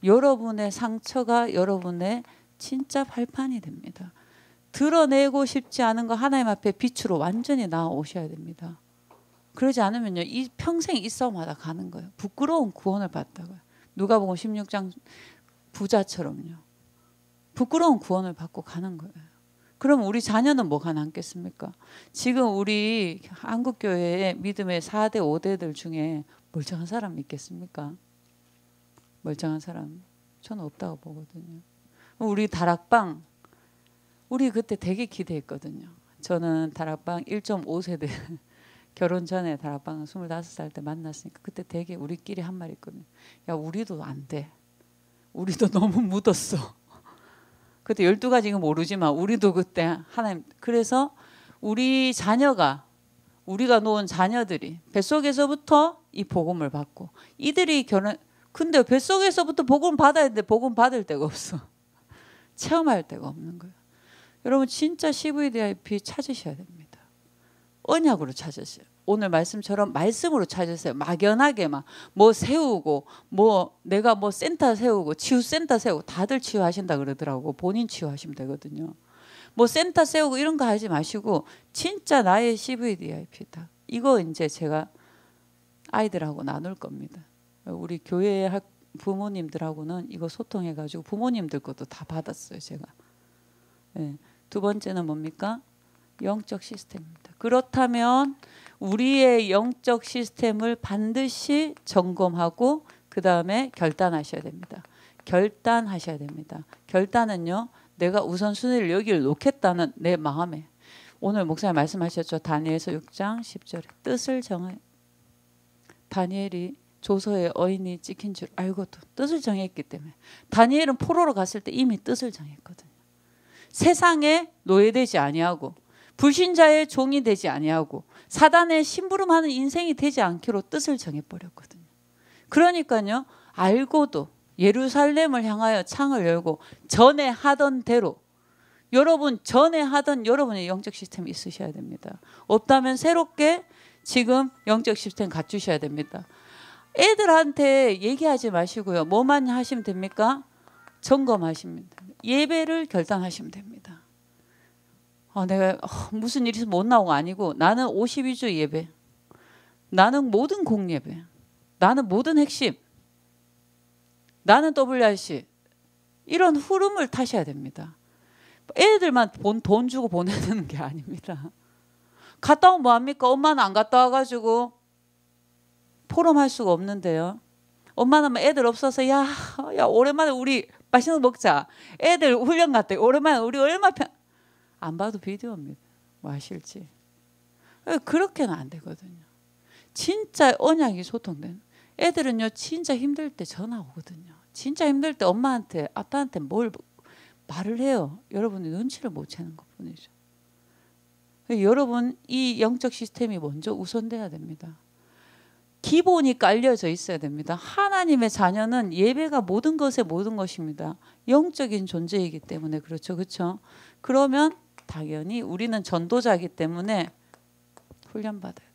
여러분의 상처가 여러분의 진짜 발판이 됩니다. 드러내고 싶지 않은 거 하나님 앞에 빛으로 완전히 나오셔야 됩니다. 그러지 않으면요 이 평생 이 싸움하다 가는 거예요. 부끄러운 구원을 받다가 누가복음 16장 부자처럼요. 부끄러운 구원을 받고 가는 거예요. 그럼 우리 자녀는 뭐가 남겠습니까? 지금 우리 한국교회의 믿음의 4대 5대들 중에 멀쩡한 사람 있겠습니까? 멀쩡한 사람. 저는 없다고 보거든요. 우리 다락방 우리 그때 되게 기대했거든요. 저는 다락방 1.5세대 결혼 전에 다락방 25살 때 만났으니까 그때 되게 우리끼리 한 말 있거든요. 야 우리도 안 돼. 우리도 너무 묻었어. 그때 12가지는 모르지만 우리도 그때 하나님 그래서 우리 자녀가 우리가 놓은 자녀들이 뱃속에서부터 이 복음을 받고 이들이 결혼 근데 뱃속에서부터 복음 받아야 되는데 복음 받을 데가 없어. 체험할 데가 없는 거예요. 여러분 진짜 CVDIP 찾으셔야 됩니다. 언약으로 찾으세요. 오늘 말씀처럼 말씀으로 찾으세요. 막연하게 막 뭐 세우고 뭐 내가 뭐 센터 세우고 치유센터 세우고 다들 치유하신다 그러더라고. 본인 치유하시면 되거든요. 뭐 센터 세우고 이런 거 하지 마시고 진짜 나의 CVDIP다. 이거 이제 제가 아이들하고 나눌 겁니다. 우리 교회 부모님들하고는 이거 소통해가지고 부모님들 것도 다 받았어요. 제가. 네. 두 번째는 뭡니까? 영적 시스템입니다. 그렇다면 우리의 영적 시스템을 반드시 점검하고 그 다음에 결단하셔야 됩니다. 결단하셔야 됩니다. 결단은요. 내가 우선순위를 여기를 놓겠다는 내 마음에 오늘 목사님 말씀하셨죠. 다니엘서 6장 10절에 뜻을 정해 다니엘이 조서에 어인이 찍힌 줄 알고도 뜻을 정했기 때문에 다니엘은 포로로 갔을 때 이미 뜻을 정했거든요. 세상에 노예되지 아니하고 불신자의 종이 되지 아니하고 사단의 심부름하는 인생이 되지 않기로 뜻을 정해버렸거든요. 그러니까요. 알고도 예루살렘을 향하여 창을 열고 전에 하던 대로 여러분 전에 하던 여러분의 영적 시스템이 있으셔야 됩니다. 없다면 새롭게 지금 영적 시스템 갖추셔야 됩니다. 애들한테 얘기하지 마시고요. 뭐만 하시면 됩니까? 점검하시면 됩니다. 예배를 결단하시면 됩니다. 내가 무슨 일이 있어서 못 나오고 아니고 나는 52주 예배. 나는 모든 공예배. 나는 모든 핵심. 나는 WRC. 이런 흐름을 타셔야 됩니다. 애들만 돈 주고 보내는 게 아닙니다. 갔다 오면 뭐합니까? 엄마는 안 갔다 와가지고 포럼할 수가 없는데요. 엄마는 애들 없어서 야 오랜만에 우리 맛있는 거 먹자. 애들 훈련 갔대. 오랜만에 우리 얼마 안 봐도 비디오입니다. 뭐 아실지. 그렇게는 안 되거든요. 진짜 언약이 소통되는. 애들은요 진짜 힘들 때 전화 오거든요. 진짜 힘들 때 엄마한테 아빠한테 뭘 말을 해요. 여러분이 눈치를 못 채는 것뿐이죠. 여러분 이 영적 시스템이 먼저 우선돼야 됩니다. 기본이 깔려져 있어야 됩니다. 하나님의 자녀는 예배가 모든 것의 모든 것입니다. 영적인 존재이기 때문에 그렇죠. 그렇죠? 그러면 당연히 우리는 전도자이기 때문에 훈련받아야 돼요.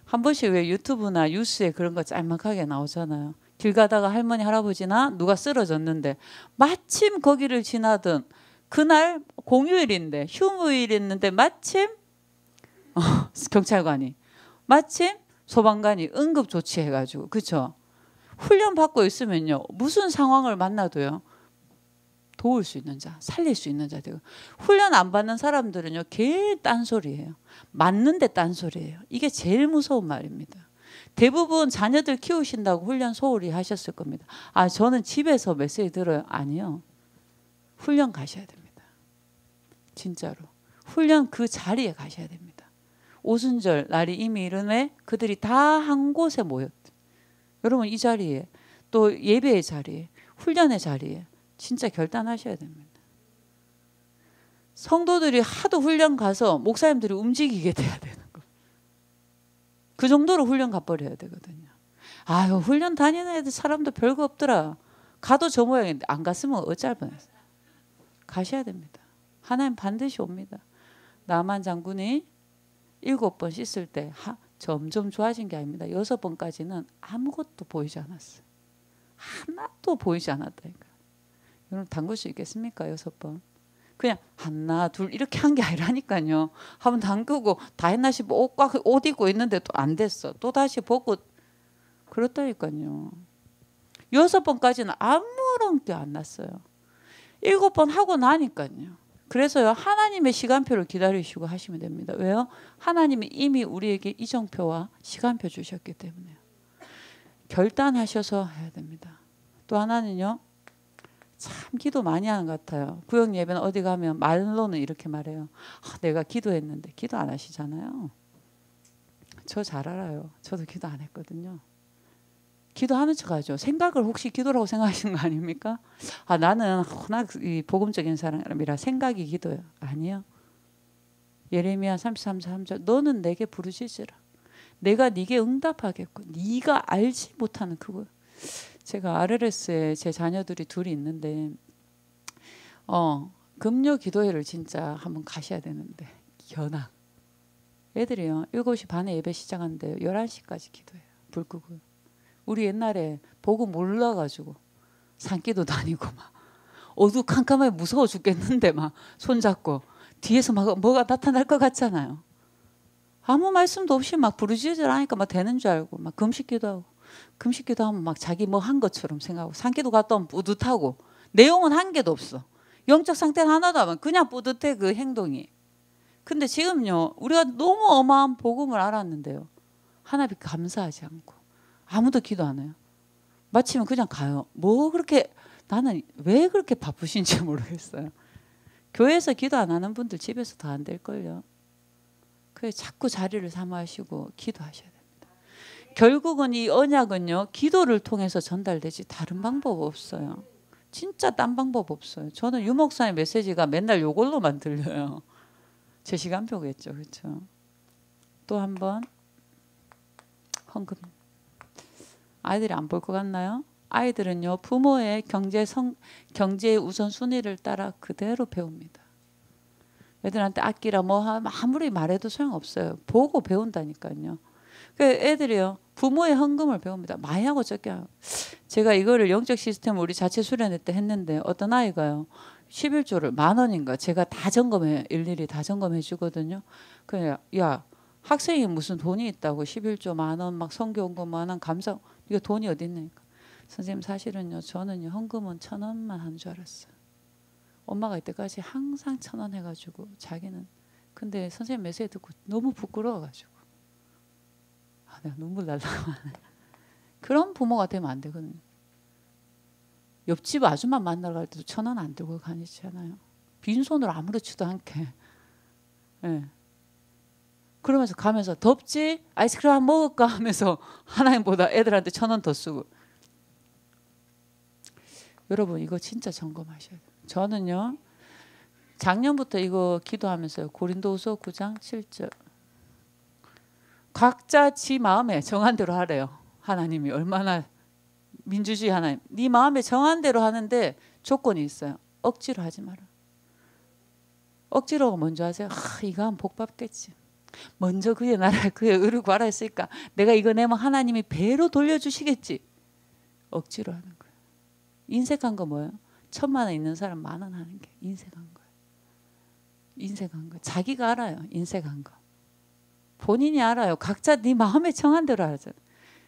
한 번씩 왜 유튜브나 뉴스에 그런 거 짤막하게 나오잖아요. 길 가다가 할머니 할아버지나 누가 쓰러졌는데 마침 거기를 지나던 그날 공휴일인데 휴무일이었는데 마침 경찰관이 마침 소방관이 응급조치해가지고 그렇죠. 훈련받고 있으면요. 무슨 상황을 만나도요. 도울 수 있는 자, 살릴 수 있는 자 되고 훈련 안 받는 사람들은요. 괜히 딴소리예요. 맞는데 딴소리예요. 이게 제일 무서운 말입니다. 대부분 자녀들 키우신다고 훈련 소홀히 하셨을 겁니다. 저는 집에서 메시지 들어요. 아니요. 훈련 가셔야 됩니다. 진짜로. 훈련 그 자리에 가셔야 됩니다. 오순절 날이 이미 이르매 그들이 다 한 곳에 모였대. 여러분 이 자리에 또 예배의 자리에 훈련의 자리에 진짜 결단하셔야 됩니다. 성도들이 하도 훈련 가서 목사님들이 움직이게 돼야 되는 거예요. 그 정도로 훈련 가버려야 되거든요. 훈련 다니는 애들 사람도 별거 없더라. 가도 저 모양인데 안 갔으면 어쩔 뻔했어요. 가셔야 됩니다. 하나님 반드시 옵니다. 나만 장군이 7번 씻을 때 점점 좋아진 게 아닙니다. 6번까지는 아무것도 보이지 않았어요. 하나도 보이지 않았다니까요. 여러분 담글 수 있겠습니까? 6번. 그냥 하나 둘 이렇게 한 게 아니라니까요. 한번 담그고 다 했나 싶어 옷 입고 있는데 또 안 됐어. 또 다시 벗고 그렇다니까요. 6번까지는 아무런 게 안 났어요. 7번 하고 나니까요. 그래서요. 하나님의 시간표를 기다리시고 하시면 됩니다. 왜요? 하나님이 이미 우리에게 이정표와 시간표 주셨기 때문에요. 결단하셔서 해야 됩니다. 또 하나는요. 참 기도 많이 하는 것 같아요. 구역 예배는 어디 가면 말로는 이렇게 말해요. 내가 기도했는데 기도 안 하시잖아요. 저 잘 알아요. 저도 기도 안 했거든요. 기도하는 척하죠. 생각을 혹시 기도라고 생각하시는 거 아닙니까? 나는 워낙 이 복음적인 사람이라 생각이 기도예요. 아니요. 예레미야 33절 너는 내게 부르짖으라. 내가 네게 응답하겠고 네가 알지 못하는 그거. 제가 RLS에 제 자녀들이 둘이 있는데 금요 기도회를 진짜 한번 가셔야 되는데 연합 애들이요 7시 반에 예배 시작하는데 11시까지 기도해요. 불 끄고. 우리 옛날에 보고 몰라가지고 산기도 다니고 막 어두컴컴하게 무서워 죽겠는데 막 손잡고 뒤에서 막 뭐가 나타날 것 같잖아요. 아무 말씀도 없이 막 부르짖으라 하니까 막 되는 줄 알고 막 금식기도 하고 금식기도 하면 막 자기 뭐 한 것처럼 생각하고 산기도 갔다 오면 뿌듯하고 내용은 한 개도 없어. 영적 상태는 하나도 안 그냥 뿌듯해 그 행동이. 근데 지금요 우리가 너무 어마어마한 복음을 알았는데요. 하나님 감사하지 않고 아무도 기도 안 해요. 마치면 그냥 가요. 뭐 그렇게 나는 왜 그렇게 바쁘신지 모르겠어요. 교회에서 기도 안 하는 분들 집에서 더 안 될걸요. 그래서 자꾸 자리를 삼으시고 기도하셔야 됩니다. 결국은 이 언약은요. 기도를 통해서 전달되지 다른 방법 없어요. 진짜 딴 방법 없어요. 저는 유 목사의 메시지가 맨날 요걸로만 들려요. 제 시간표겠죠. 그렇죠? 또 한 번 헌금. 아이들이 안 볼 것 같나요? 아이들은요. 부모의 경제의 우선순위를 따라 그대로 배웁니다. 애들한테 아끼라 뭐 아무리 말해도 소용없어요. 보고 배운다니까요. 그 애들이요. 부모의 헌금을 배웁니다. 많이 하고 적게 하고. 제가 이거를 영적 시스템을 우리 자체 수련회 때 했는데 어떤 아이가요. 11조를 10,000원인가 제가 다 점검해 일일이 다 점검해 주거든요. 그냥 야 학생이 무슨 돈이 있다고 11조 10,000원 막 성교원금 10,000원 감사 이거 돈이 어디 있습니까? 선생님 사실은요 저는요 헌금은 1,000원만 하는 줄 알았어요. 엄마가 이때까지 항상 1,000원 해가지고 자기는 근데 선생님 메시지 듣고 너무 부끄러워가지고 내가 눈물 날라고 하네. 그런 부모가 되면 안 되거든요. 옆집 아줌마 만나러 갈 때도 1,000원 안 들고 가니잖아요. 빈손으로 아무렇지도 않게. 네. 그러면서 가면서 덥지? 아이스크림 한 먹을까? 하면서 하나님보다 애들한테 1,000원 더 쓰고. 여러분 이거 진짜 점검하셔야 돼요. 저는요. 작년부터 이거 기도하면서요. 고린도후서 9장 7절. 각자 지 마음에 정한 대로 하래요. 하나님이 얼마나 민주주의 하나님. 네 마음에 정한 대로 하는데 조건이 있어요. 억지로 하지 마라. 억지로 먼저 하세요. 이거 하면 복 받겠지. 먼저 그의 나라 그의 의를 구하라 했으니까 내가 이거 내면 하나님이 배로 돌려주시겠지. 억지로 하는 거예요. 인색한 거 뭐예요? 1,000,000원 있는 사람 10,000원 하는 게 인색한 거예요. 인색한 거. 자기가 알아요. 인색한 거. 본인이 알아요. 각자 네 마음에 정한 대로 하잖아요.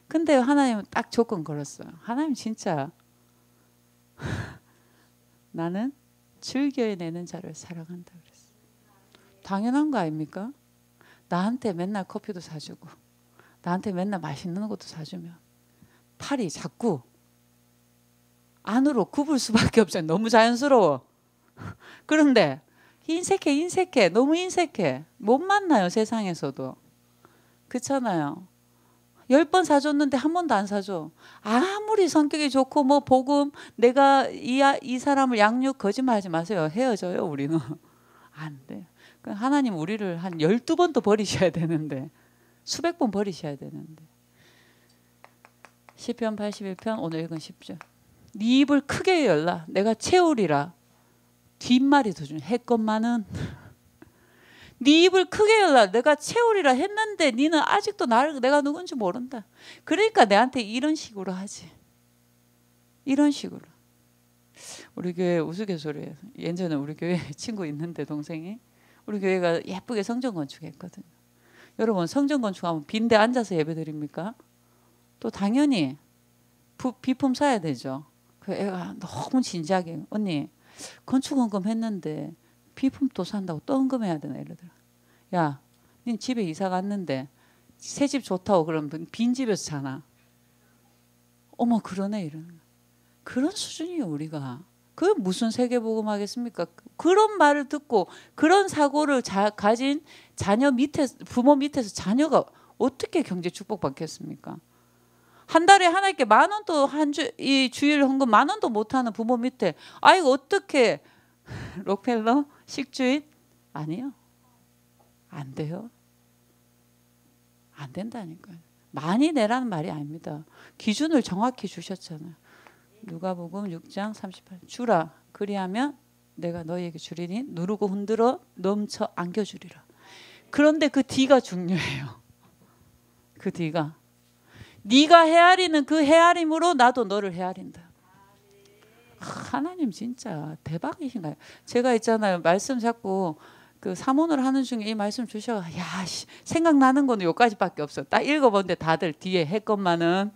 근데 하나님은 딱 조건 걸었어요. 하나님 진짜 나는 즐겨내는 자를 사랑한다 그랬어요. 당연한 거 아닙니까? 나한테 맨날 커피도 사주고 나한테 맨날 맛있는 것도 사주면 팔이 자꾸 안으로 굽을 수밖에 없잖아요. 너무 자연스러워. 그런데 인색해 너무 인색해. 못 만나요 세상에서도. 그렇잖아요. 10번 사줬는데 한 번도 안 사줘. 아무리 성격이 좋고 뭐 복음 내가 이 사람을 양육 거짓말하지 마세요. 헤어져요 우리는. 안 돼요. 하나님 우리를 한 12번도 버리셔야 되는데 수백 번 버리셔야 되는데. 시편 81편 오늘 읽은 10절. 네 입을 크게 열라 내가 채우리라. 뒷말이 더 중요해. 했건만은 네 입을 크게 열라 내가 채우리라 했는데 니는 아직도 나를 내가 누군지 모른다. 그러니까 내한테 이런 식으로 하지. 이런 식으로. 우리 교회 우스갯소리예요. 예전에 우리 교회 친구 있는데 동생이 우리 교회가 예쁘게 성전 건축했거든요. 여러분 성전 건축하면 빈대 앉아서 예배드립니까? 또 당연히 비품 사야 되죠. 그 애가 너무 진지하게 언니 건축헌금 했는데 비품 또 산다고 또 헌금해야 되나 이러더라. 야, 닌 집에 이사 갔는데 새 집 좋다고 그러면 빈 집에서 자나? 어머 그러네 이러는. 그런 수준이에요 우리가. 그 무슨 세계복음 하겠습니까? 그런 말을 듣고 그런 사고를 가진 자녀 밑에 부모 밑에서 자녀가 어떻게 경제 축복받겠습니까? 한 달에 하나님께 10,000원도 이 주일 헌금 10,000원도 못하는 부모 밑에 아이고 어떻게 록펠러 식주인 아니요. 안 돼요. 안 된다니까요. 많이 내라는 말이 아닙니다. 기준을 정확히 주셨잖아요. 누가복음 6장 38 주라 그리하면 내가 너희에게 주리니 누르고 흔들어 넘쳐 안겨주리라. 그런데 그 뒤가 중요해요. 그 뒤가 네가 헤아리는 그 헤아림으로 나도 너를 헤아린다. 하나님 진짜 대박이신가요? 제가 있잖아요. 말씀 자꾸 그 사모를 하는 중에 이 말씀 주셔. 야, 생각나는 거는 여기까지밖에 없어. 딱 읽어본데 다들 뒤에 했건만은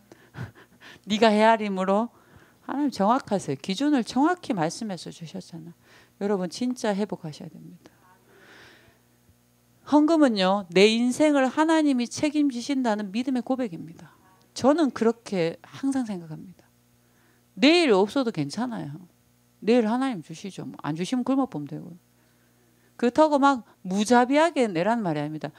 네가 헤아림으로 하나님 정확하세요. 기준을 정확히 말씀해서 주셨잖아. 여러분 진짜 회복하셔야 됩니다. 헌금은요. 내 인생을 하나님이 책임지신다는 믿음의 고백입니다. 저는 그렇게 항상 생각합니다. 내일 없어도 괜찮아요. 내일 하나님 주시죠. 뭐 안 주시면 굶어 보면 되고요. 그렇다고 막 무자비하게 내라는 말이 아닙니다.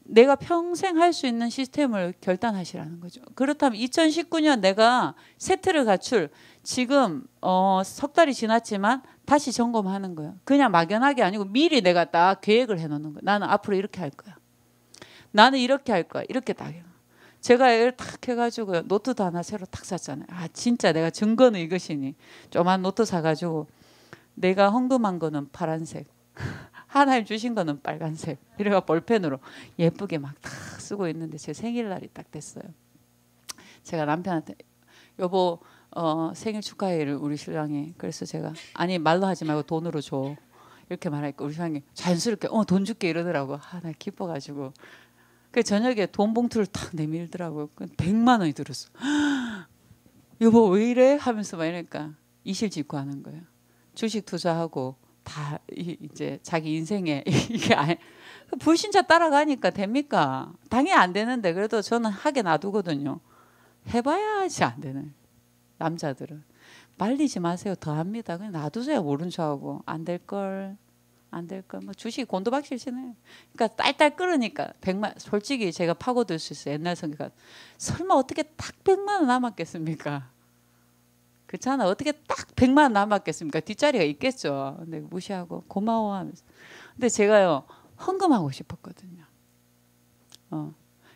내가 평생 할 수 있는 시스템을 결단하시라는 거죠. 그렇다면 2019년 내가 세트를 갖출 지금 석 달이 지났지만 다시 점검하는 거예요. 그냥 막연하게 아니고 미리 내가 딱 계획을 해놓는 거예요. 나는 앞으로 이렇게 할 거야. 나는 이렇게 할 거야. 이렇게 딱 해요. 제가 이걸 탁 해가지고 노트도 하나 새로 탁 샀잖아요. 아 진짜 내가 증거는 이것이니 조그만 노트 사가지고 내가 헌금한 거는 파란색 하나님 주신 거는 빨간색 이래가 볼펜으로 예쁘게 막 탁 쓰고 있는데 제 생일날이 딱 됐어요. 제가 남편한테 여보 생일 축하해를 우리 신랑이 그래서 제가 아니 말로 하지 말고 돈으로 줘 이렇게 말하니까 우리 신랑이 자연스럽게 돈 줄게 이러더라고. 나 기뻐가지고 그 저녁에 돈 봉투를 탁 내밀더라고요. 100만 원이 들었어. 여보 왜 이래? 하면서 막 이러니까 이실직고하는 거예요. 주식 투자하고 다 이제 자기 인생에 이게 불신자 따라가니까 됩니까? 당연히 안 되는데 그래도 저는 하게 놔두거든요. 해봐야지 안 되는 남자들은 말리지 마세요. 더 합니다. 그냥 놔두세요. 모른 척하고 안 될 걸. 안 될 걸. 뭐 주식 곤도박질 치네. 그러니까 딸딸 끓으니까 100만 솔직히 제가 파고들 수 있어요. 옛날 성격가 설마 어떻게 딱 100만 원 남았겠습니까? 그렇잖아. 어떻게 딱 100만 원 남았겠습니까? 뒷자리가 있겠죠. 근데 무시하고 고마워하면서. 근데 제가요 헌금하고 싶었거든요.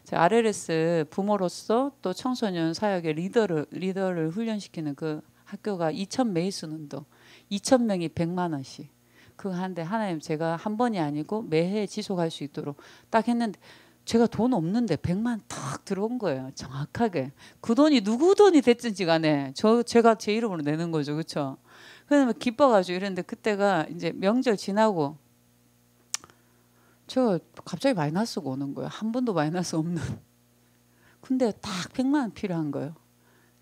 제가 RLS 부모로서 또 청소년 사역의 리더를 훈련시키는 그 학교가 2,000 메이슨운동 2,000명이 100만 원씩 그거 하는데 하나님 제가 한 번이 아니고 매해 지속할 수 있도록 딱 했는데 제가 돈 없는데 100만 원 탁 들어온 거예요. 정확하게. 그 돈이 누구 돈이 됐든지 간에 제가 제 이름으로 내는 거죠. 그렇죠? 그래서 기뻐가지고 이랬는데 그때가 이제 명절 지나고 제가 갑자기 마이너스가 오는 거예요. 한 번도 마이너스 없는. 근데 딱 100만 원 필요한 거예요.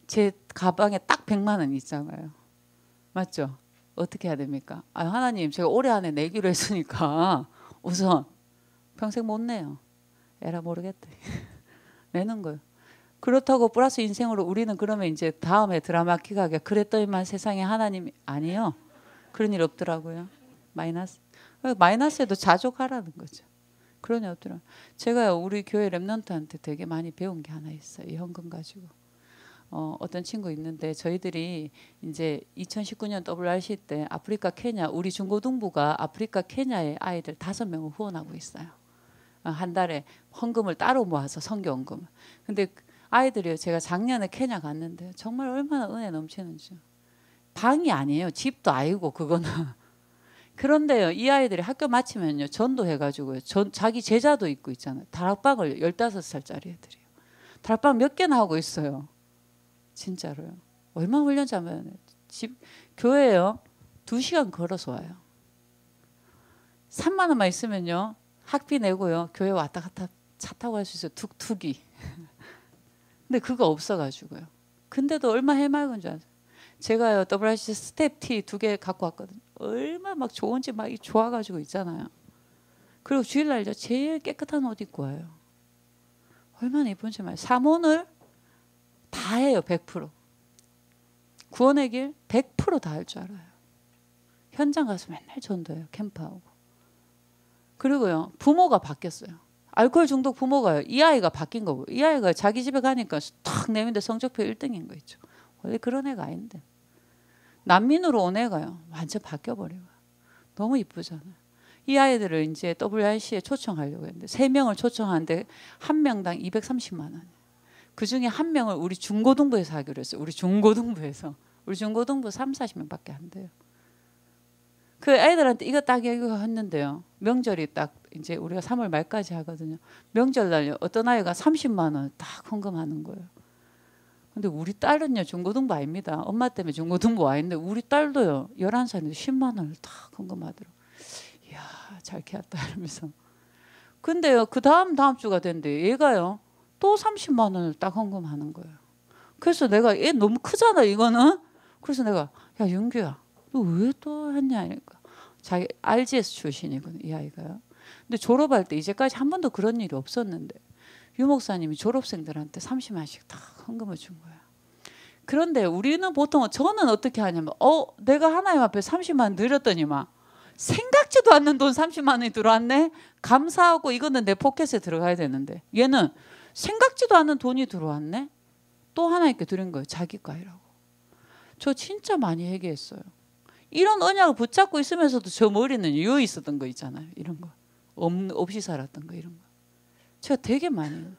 제 가방에 딱 100만 원 있잖아요. 맞죠? 어떻게 해야 됩니까? 하나님 제가 올해 안에 내기로 했으니까 우선 평생 못 내요. 에라 모르겠다. 내는 거예요. 그렇다고 플러스 인생으로 우리는 그러면 이제 다음에 드라마틱하게 그랬더니만 세상에 하나님이 아니요. 그런 일 없더라고요. 마이너스에도 자족하라는 거죠. 그런 일 없더라고요. 제가 우리 교회 랩런트한테 되게 많이 배운 게 하나 있어요. 이 헌금 가지고. 어떤 친구 있는데 저희들이 이제 2019년 WRC 때 아프리카 케냐 우리 중고등부가 아프리카 케냐의 아이들 5명을 후원하고 있어요. 한 달에 헌금을 따로 모아서 선교헌금. 근데 아이들이 제가 작년에 케냐 갔는데 정말 얼마나 은혜 넘치는지. 방이 아니에요. 집도 아니고 그거는. 그런데요. 이 아이들이 학교 마치면요. 전도해가지고요. 자기 제자도 있고 있잖아요. 다락방을 15살짜리 애들이요. 다락방 몇 개나 하고 있어요. 진짜로요. 얼마 훈련자면 교회요. 2시간 걸어서 와요. 3만 원만 있으면요. 학비 내고요. 교회 왔다 갔다 차 타고 갈 수 있어요. 툭툭이. 근데 그거 없어가지고요. 근데도 얼마 해맑은 줄 아세요? 제가요. WRC 스텝 티 2개 갖고 왔거든요. 얼마 막 좋은지 막 좋아가지고 있잖아요. 그리고 주일날요. 제일 깨끗한 옷 입고 와요. 얼마나 예쁜지 말이에요. 삼원을 다 해요. 100%. 구원의 길 100% 다 할 줄 알아요. 현장 가서 맨날 전도해요. 캠프하고. 그리고요. 부모가 바뀌었어요. 알코올 중독 부모가요. 이 아이가 바뀐 거고. 이 아이가 자기 집에 가니까 탁 내는데 성적표 1등인 거 있죠. 원래 그런 애가 아닌데. 난민으로 온 애가요. 완전 바뀌어버려요. 너무 이쁘잖아요. 이 아이들을 이제 WRC에 초청하려고 했는데 3명을 초청하는데 한 명당 230만 원. 그 중에 한 명을 우리 중고등부에서 하기로 했어요. 우리 중고등부에서. 우리 중고등부 3, 40명밖에 안 돼요. 그 애들한테 이거 딱 얘기했는데요. 명절이 딱 이제 우리가 3월 말까지 하거든요. 명절날요. 어떤 아이가 30만 원을 딱 헌금하는 거예요. 근데 우리 딸은요. 중고등부 아닙니다. 엄마 때문에 중고등부 와 있는데 우리 딸도요. 11살인데 10만 원을 딱 헌금하더라고요. 이야 잘 키웠다 이러면서. 근데요. 그 다음 주가 됐는데 얘가요. 또 30만 원을 딱 헌금하는 거예요. 그래서 내가 얘 너무 크잖아 이거는. 그래서 내가 야 윤규야 너 왜 또 했냐 하니까 자기 RGS 출신이거든 이 아이가요. 근데 졸업할 때 이제까지 한 번도 그런 일이 없었는데 유 목사님이 졸업생들한테 30만씩 다 헌금을 준 거야. 그런데 우리는 보통 저는 어떻게 하냐면 내가 하나님 앞에 30만 드렸더니만 생각지도 않는 돈 30만 원이 들어왔네. 감사하고 이거는 내 포켓에 들어가야 되는데 얘는 생각지도 않는 돈이 들어왔네. 또 하나님께 드린 거예요. 자기 거 아니라고. 저 진짜 많이 회개했어요. 이런 언약을 붙잡고 있으면서도 저 머리는 유효 있었던 거 있잖아요. 이런 거. 없이 살았던 거 이런 거. 제가 되게 많이 해요.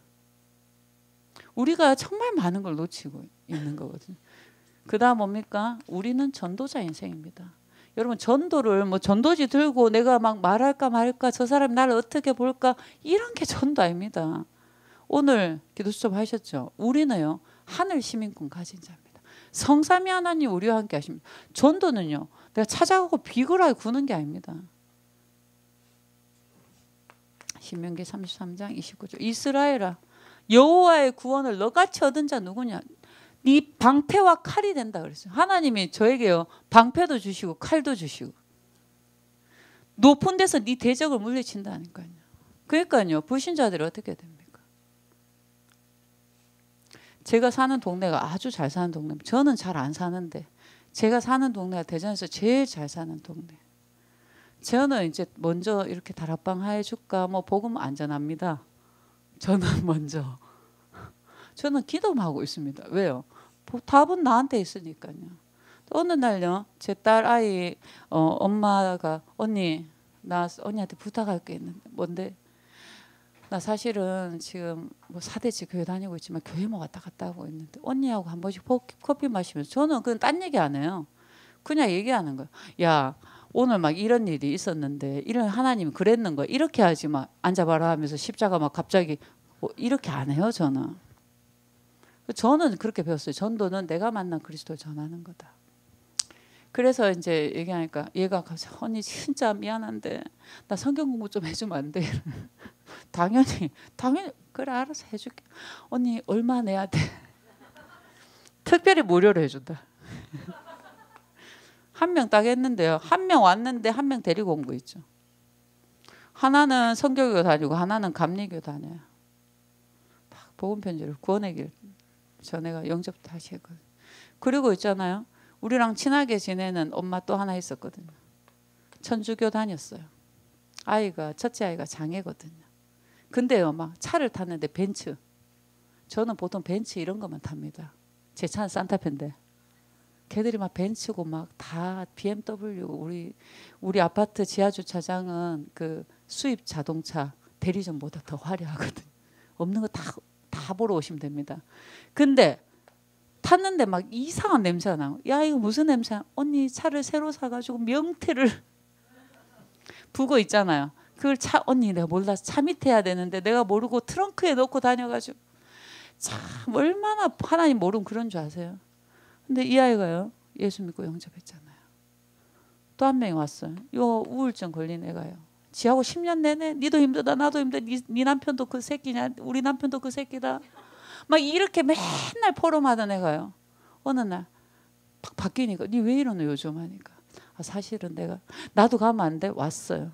우리가 정말 많은 걸 놓치고 있는 거거든요. 그 다음 뭡니까? 우리는 전도자 인생입니다. 여러분 전도를 뭐 전도지 들고 내가 막 말할까 말까 저 사람이 나를 어떻게 볼까 이런 게 전도 아닙니다. 오늘 기도 수첩 하셨죠? 우리는요. 하늘 시민권 가진 자입니다. 성삼위 하나님 우리와 함께 하십니다. 전도는요. 내가 찾아가고 비굴하게 구는 게 아닙니다. 신명기 33장 29절 이스라엘아 여호와의 구원을 너같이 얻은 자 누구냐? 네 방패와 칼이 된다 그랬어요. 하나님이 저에게요. 방패도 주시고 칼도 주시고 높은 데서 네 대적을 물리친다니까요. 그러니까요. 불신자들이 어떻게 됩니까? 제가 사는 동네가 아주 잘 사는 동네입니다. 저는 잘 안 사는데 제가 사는 동네가 대전에서 제일 잘 사는 동네. 저는 이제 먼저 이렇게 다락방 해줄까 뭐 복음 안전합니다. 저는 먼저 저는 기도만 하고 있습니다. 왜요? 답은 나한테 있으니까요. 또 어느 날요 제 딸 아이 엄마가 언니 나 언니한테 부탁할 게 있는데 뭔데? 나 사실은 지금 뭐 사대지 교회 다니고 있지만 교회 뭐 왔다 갔다 하고 있는데 언니하고 한 번씩 커피 마시면서 저는 그건 딴 얘기 안 해요. 그냥 얘기하는 거예요. 야 오늘 막 이런 일이 있었는데 이런 하나님이 그랬는 거야. 이렇게 하지 마. 앉아봐라 하면서 십자가 막 갑자기 뭐 이렇게 안 해요. 저는 그렇게 배웠어요. 전도는 내가 만난 그리스도를 전하는 거다. 그래서 이제 얘기하니까 얘가 가서 언니 진짜 미안한데 나 성경 공부 좀 해주면 안 돼? 당연히 그래 알아서 해줄게. 언니 얼마 내야 돼? 특별히 무료로 해준다. 한 명 딱 했는데요. 한 명 왔는데 한 명 데리고 온 거 있죠. 하나는 성교교 다니고 하나는 감리교 다녀요. 복음 편지를 구원의 길 전에가 영접 다시 했거든요. 그리고 있잖아요. 우리랑 친하게 지내는 엄마 또 하나 있었거든요. 천주교 다녔어요. 첫째 아이가 장애거든요. 근데요 막 차를 탔는데 벤츠. 저는 보통 벤츠 이런 것만 탑니다. 제 차는 산타페인데. 걔들이 막 벤츠고 막 다 BMW고 우리 아파트 지하 주차장은 그 수입 자동차 대리점보다 더 화려하거든. 없는 거 다 보러 오시면 됩니다. 근데 탔는데 막 이상한 냄새가 나고 야 이거 무슨 냄새야? 언니 차를 새로 사가지고 명태를 부고 있잖아요. 그걸 언니 내가 몰라서 차 밑에 해야 되는데 내가 모르고 트렁크에 넣고 다녀가지고 참 얼마나 하나님 모르면 그런 줄 아세요? 근데 이 아이가요. 예수 믿고 영접했잖아요. 또 한 명이 왔어요. 요 우울증 걸린 애가요. 지하고 10년 내내 니도 힘들다 나도 힘들다 니 남편도 그 새끼냐 우리 남편도 그 새끼다 막 이렇게 맨날 포럼하던 애가요. 어느 날 팍 바뀌니까 니 왜 이러노 요즘 하니까 사실은 내가 나도 가면 안 돼? 왔어요.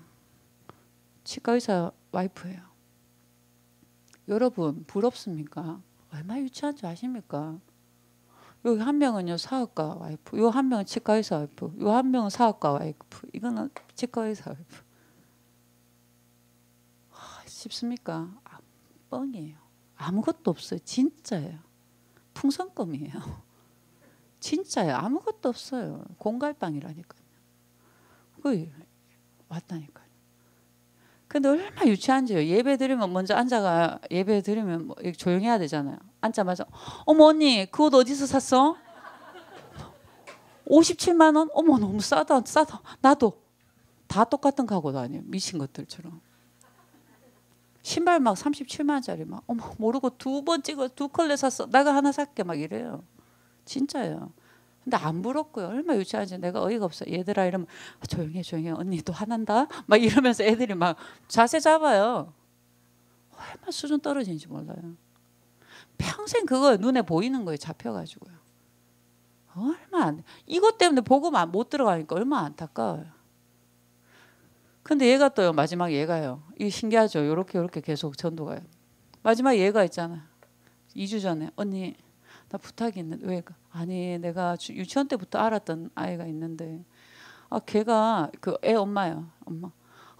치과 의사 와이프예요. 여러분 부럽습니까? 얼마나 유치한 줄 아십니까? 여기 한 명은요 사업가 와이프, 요 한 명은 치과의사 와이프, 요 한 명은 사업가 와이프, 이거는 치과의사 와이프. 쉽습니까? 뻥이에요. 아무것도 없어요. 진짜예요. 풍선껌이에요. 진짜예요. 아무것도 없어요. 공갈빵이라니까요. 그 왔다니까요. 근데 얼마나 유치한지요. 예배 드리면 먼저 앉아가, 예배 드리면 뭐 조용히 해야 되잖아요. 앉자마자 어머 언니 그 옷 어디서 샀어? 57만 원? 어머 너무 싸다. 나도. 다 똑같은 가구도 아니에요. 미친 것들처럼. 신발 막 37만 원짜리 막 어머 모르고 2번 찍어 2컬레 샀어. 내가 하나 살게 막 이래요. 진짜예요. 근데 안 부럽고요. 얼마나 유치한지 내가 어이가 없어. 얘들아 이러면 조용히 해 언니 또 화난다 막 이러면서 애들이 막 자세 잡아요. 얼마나 수준 떨어지는지 몰라요. 평생 그거 눈에 보이는 거에 잡혀가지고요. 얼마나 이것 때문에 복음 못 들어가니까 얼마나 안타까워요. 근데 얘가 또요 마지막 얘가요. 이게 신기하죠. 요렇게 계속 전도가요. 마지막 얘가 있잖아. 2주 전에 언니 나 부탁이 있는데 왜? 아니 내가 유치원 때부터 알았던 아이가 있는데 걔가 그 애 엄마요. 엄마.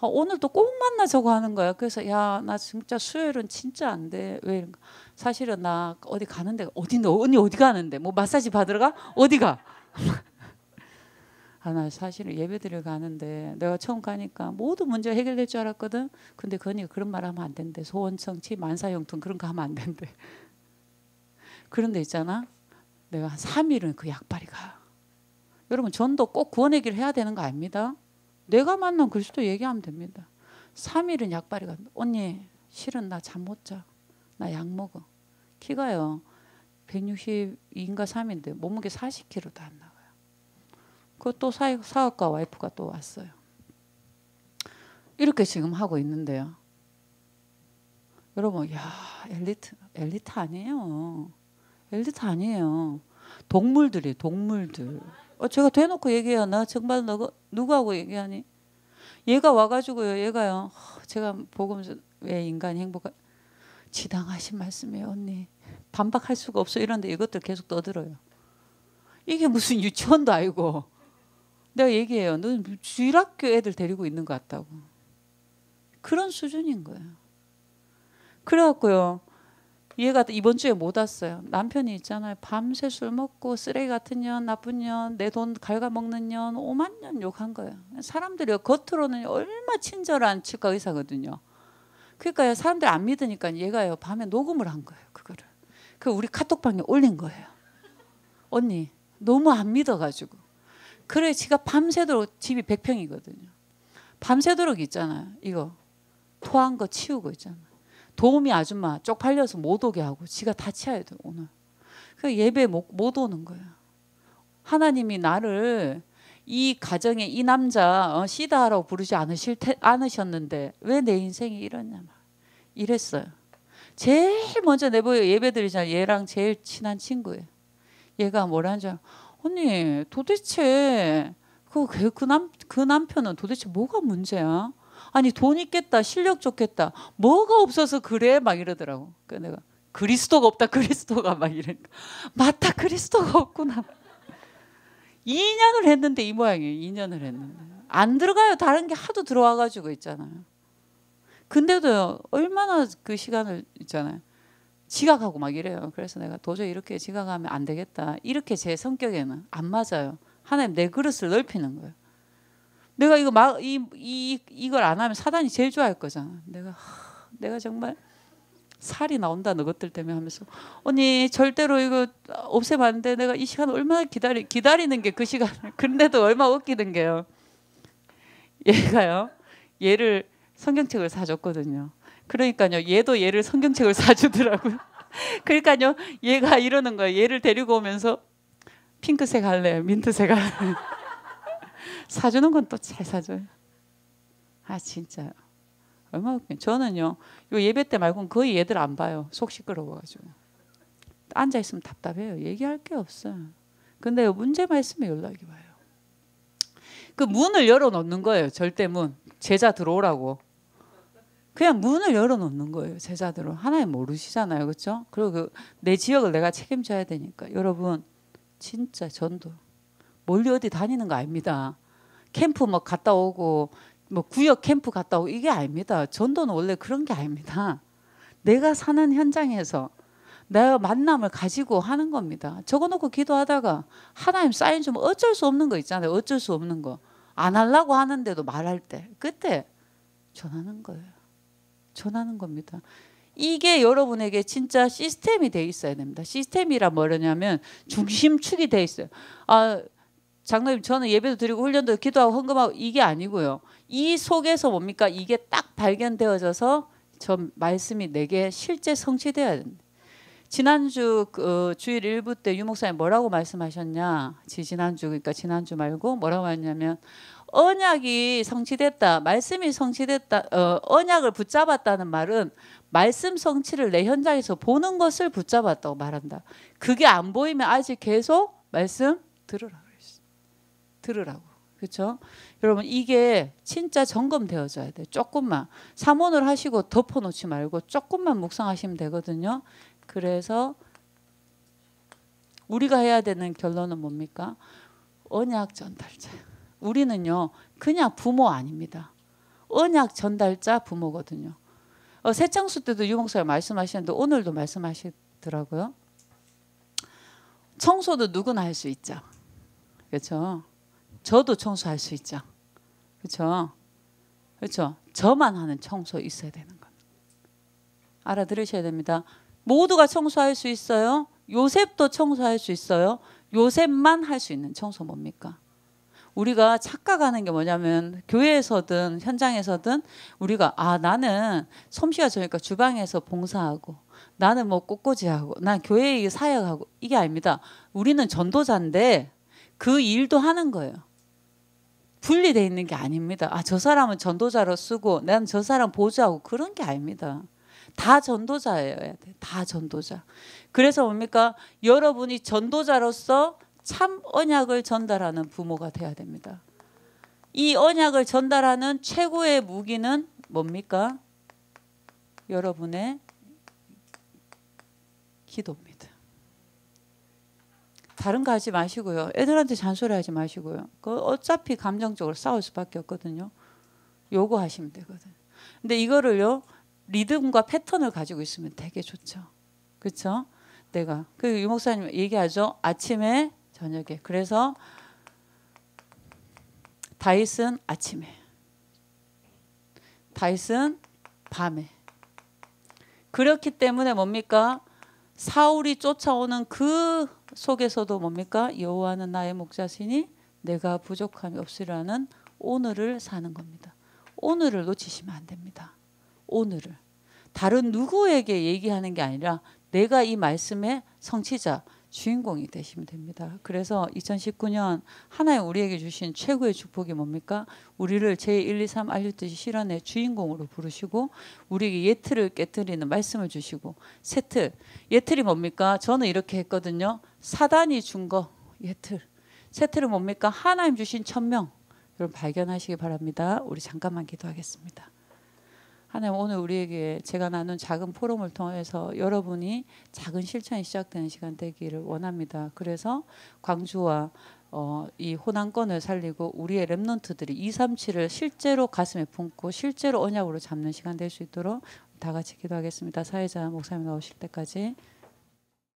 오늘도 꼭 만나자고 하는 거야. 그래서 야 나 진짜 수요일은 진짜 안 돼. 왜? 사실은 나 어디 가는데 어딘데 언니 어디 가는데 뭐 마사지 받으러 가? 어디 가? 나 사실은 예배드려 가는데 내가 처음 가니까 모든 문제 해결될 줄 알았거든. 근데 그러니까 그런 말 하면 안 된대. 소원성취 만사형통 그런 거 하면 안 된대. 그런데 있잖아. 내가 한 3일은 그 약발이 가. 여러분 전도 꼭 구원 얘기를 해야 되는 거 아닙니다. 내가 만난 그리스도 얘기하면 됩니다. 3일은 약발이 가. 언니 실은 나 잠 못 자. 나 약 먹어. 키가요 162인가 3인데 몸무게 40kg도 안 나와요. 그또 사업가 와이프가 또 왔어요. 이렇게 지금 하고 있는데요. 여러분 야 엘리트 아니에요. 엘리트 아니에요. 동물들이에요. 동물들. 제가 대놓고 얘기해요. 나 정말 누구하고 얘기하니? 얘가 와가지고요. 얘가요. 제가 복음서 왜 인간이 행복한 지당하신 말씀이에요. 언니. 반박할 수가 없어. 이런데 이것들 계속 떠들어요. 이게 무슨 유치원도 아니고. 내가 얘기해요. 너 주일학교 애들 데리고 있는 것 같다고. 그런 수준인 거예요. 그래갖고요. 얘가 이번 주에 못 왔어요. 남편이 있잖아요. 밤새 술 먹고 쓰레기 같은 년, 나쁜 년, 내 돈 갉아먹는 년, 5만 년 욕한 거예요. 사람들이 겉으로는 얼마나 친절한 치과 의사거든요. 그러니까 사람들이 안 믿으니까 얘가요. 밤에 녹음을 한 거예요. 그거를. 그 우리 카톡방에 올린 거예요. 언니 너무 안 믿어가지고. 그래 지가 밤새도록 집이 100평이거든요. 밤새도록 있잖아요. 이거 토한 거 치우고 있잖아요. 도우미 아줌마 쪽팔려서 못 오게 하고 지가 다 치워야 돼 오늘. 그 예배 못 오는 거예요. 하나님이 나를 이 가정에 이 남자 시다라고 부르지 않으셨는데 왜 내 인생이 이러냐 말. 이랬어요. 제일 먼저 내보여 예배드리잖아요. 얘랑 제일 친한 친구예요. 얘가 뭐라는 줄 알아? 언니 도대체 그 남편은 도대체 뭐가 문제야? 아니 돈 있겠다 실력 좋겠다 뭐가 없어서 그래 막 이러더라고. 그러니까 내가 그리스도가 없다 그리스도가 막 이러니까 맞다 그리스도가 없구나. 2년을 했는데 이 모양이에요. 2년을 했는데 안 들어가요. 다른 게 하도 들어와가지고 있잖아요. 근데도 얼마나 그 시간을 있잖아요. 지각하고 막 이래요. 그래서 내가 도저히 이렇게 지각하면 안 되겠다. 이렇게 제 성격에는 안 맞아요. 하나님 내 그릇을 넓히는 거예요. 내가 이걸 안 하면 사단이 제일 좋아할 거잖아. 내가 정말 살이 나온다 너 것들 때문에 하면서 언니 절대로 이거 없애면 안 돼. 내가 이 시간 얼마나 기다리는 게 그 시간. 그런데도 얼마나 웃기던 게요. 얘가요. 얘를 성경책을 사줬거든요. 그러니까요. 얘도 얘를 성경책을 사주더라고요. 그러니까요. 얘가 이러는 거예요. 얘를 데리고 오면서 핑크색 할래, 민트색 할래. 사주는 건 또 잘 사줘요. 진짜 얼마나 웃겨. 저는요. 요 예배 때 말고는 거의 얘들 안 봐요. 속 시끄러워가지고. 앉아 있으면 답답해요. 얘기할 게 없어요. 근데 문제만 있으면 연락이 와요. 그 문을 열어놓는 거예요. 절대 문. 제자 들어오라고. 그냥 문을 열어놓는 거예요. 제자들은. 하나님 모르시잖아요. 그렇죠? 그리고 내 지역을 내가 책임져야 되니까. 여러분 진짜 전도. 멀리 어디 다니는 거 아닙니다. 캠프 뭐 갔다 오고 뭐 구역 캠프 갔다 오고 이게 아닙니다. 전도는 원래 그런 게 아닙니다. 내가 사는 현장에서 내가 만남을 가지고 하는 겁니다. 적어놓고 기도하다가 하나님 사인 주면 어쩔 수 없는 거 있잖아요. 어쩔 수 없는 거. 안 하려고 하는데도 말할 때 그때 전하는 거예요. 전하는 겁니다. 이게 여러분에게 진짜 시스템이 돼 있어야 됩니다. 시스템이라 뭐냐면 중심축이 돼 있어요. 아, 장로님 저는 예배도 드리고 훈련도 기도하고 헌금하고 이게 아니고요. 이 속에서 뭡니까? 이게 딱 발견되어져서 저 말씀이 내게 실제 성취되어야 됩니다. 지난주 주일 1부 때 유 목사님 뭐라고 말씀하셨냐? 지난주 그러니까 지난주 말고 뭐라고 했냐면 언약이 성취됐다. 말씀이 성취됐다. 언약을 붙잡았다는 말은 말씀 성취를 내 현장에서 보는 것을 붙잡았다고 말한다. 그게 안 보이면 아직 계속 말씀 들으라고 그랬어. 들으라고. 그렇죠? 여러분 이게 진짜 점검되어져야 돼. 조금만 사모를 하시고 덮어놓지 말고 조금만 묵상하시면 되거든요. 그래서 우리가 해야 되는 결론은 뭡니까? 언약 전달자. 우리는요 그냥 부모 아닙니다. 언약 전달자 부모거든요. 새창수 때도 유 목사님 말씀하시는데 오늘도 말씀하시더라고요. 청소도 누구나 할 수 있죠. 그렇죠? 저도 청소할 수 있죠. 그렇죠? 그렇죠? 저만 하는 청소 있어야 되는 겁니다. 알아들으셔야 됩니다. 모두가 청소할 수 있어요. 요셉도 청소할 수 있어요. 요셉만 할 수 있는 청소 뭡니까? 우리가 착각하는 게 뭐냐면 교회에서든 현장에서든 우리가 나는 솜씨가 좋으니까 주방에서 봉사하고 나는 뭐 꽃꽂이하고 난 교회에 사역하고 이게 아닙니다. 우리는 전도자인데 그 일도 하는 거예요. 분리되어 있는 게 아닙니다. 저 사람은 전도자로 쓰고 나는 저 사람 보조하고 그런 게 아닙니다. 다 전도자여야 돼. 다 전도자. 그래서 뭡니까? 여러분이 전도자로서 참 언약을 전달하는 부모가 돼야 됩니다. 이 언약을 전달하는 최고의 무기는 뭡니까? 여러분의 기도입니다. 다른 거 하지 마시고요. 애들한테 잔소리하지 마시고요. 어차피 감정적으로 싸울 수밖에 없거든요. 요구하시면 되거든요. 근데 이거를요. 리듬과 패턴을 가지고 있으면 되게 좋죠. 그렇죠? 내가 유 목사님 얘기하죠. 아침에 저녁에. 그래서 다윗은 아침에, 다윗은 밤에. 그렇기 때문에 뭡니까? 사울이 쫓아오는 그 속에서도 뭡니까? 여호와는 나의 목자시니 내가 부족함이 없으리라는 오늘을 사는 겁니다. 오늘을 놓치시면 안 됩니다. 오늘을. 다른 누구에게 얘기하는 게 아니라 내가 이 말씀의 성취자, 주인공이 되시면 됩니다. 그래서 2019년 하나님 우리에게 주신 최고의 축복이 뭡니까? 우리를 제1, 2, 3 알렸듯이 실현의 주인공으로 부르시고 우리에게 예틀을 깨뜨리는 말씀을 주시고 새틀. 예틀이 뭡니까? 저는 이렇게 했거든요. 사단이 준 거 예틀. 새틀은 뭡니까? 하나님 주신 천명. 여러분 발견하시기 바랍니다. 우리 잠깐만 기도하겠습니다. 하나님 오늘 우리에게 제가 나눈 작은 포럼을 통해서 여러분이 작은 실천이 시작되는 시간 되기를 원합니다. 그래서 광주와 이 호남권을 살리고 우리의 렘넌트들이 237을 실제로 가슴에 품고 실제로 언약으로 잡는 시간 될 수 있도록 다 같이 기도하겠습니다. 사회자 목사님 나오실 때까지.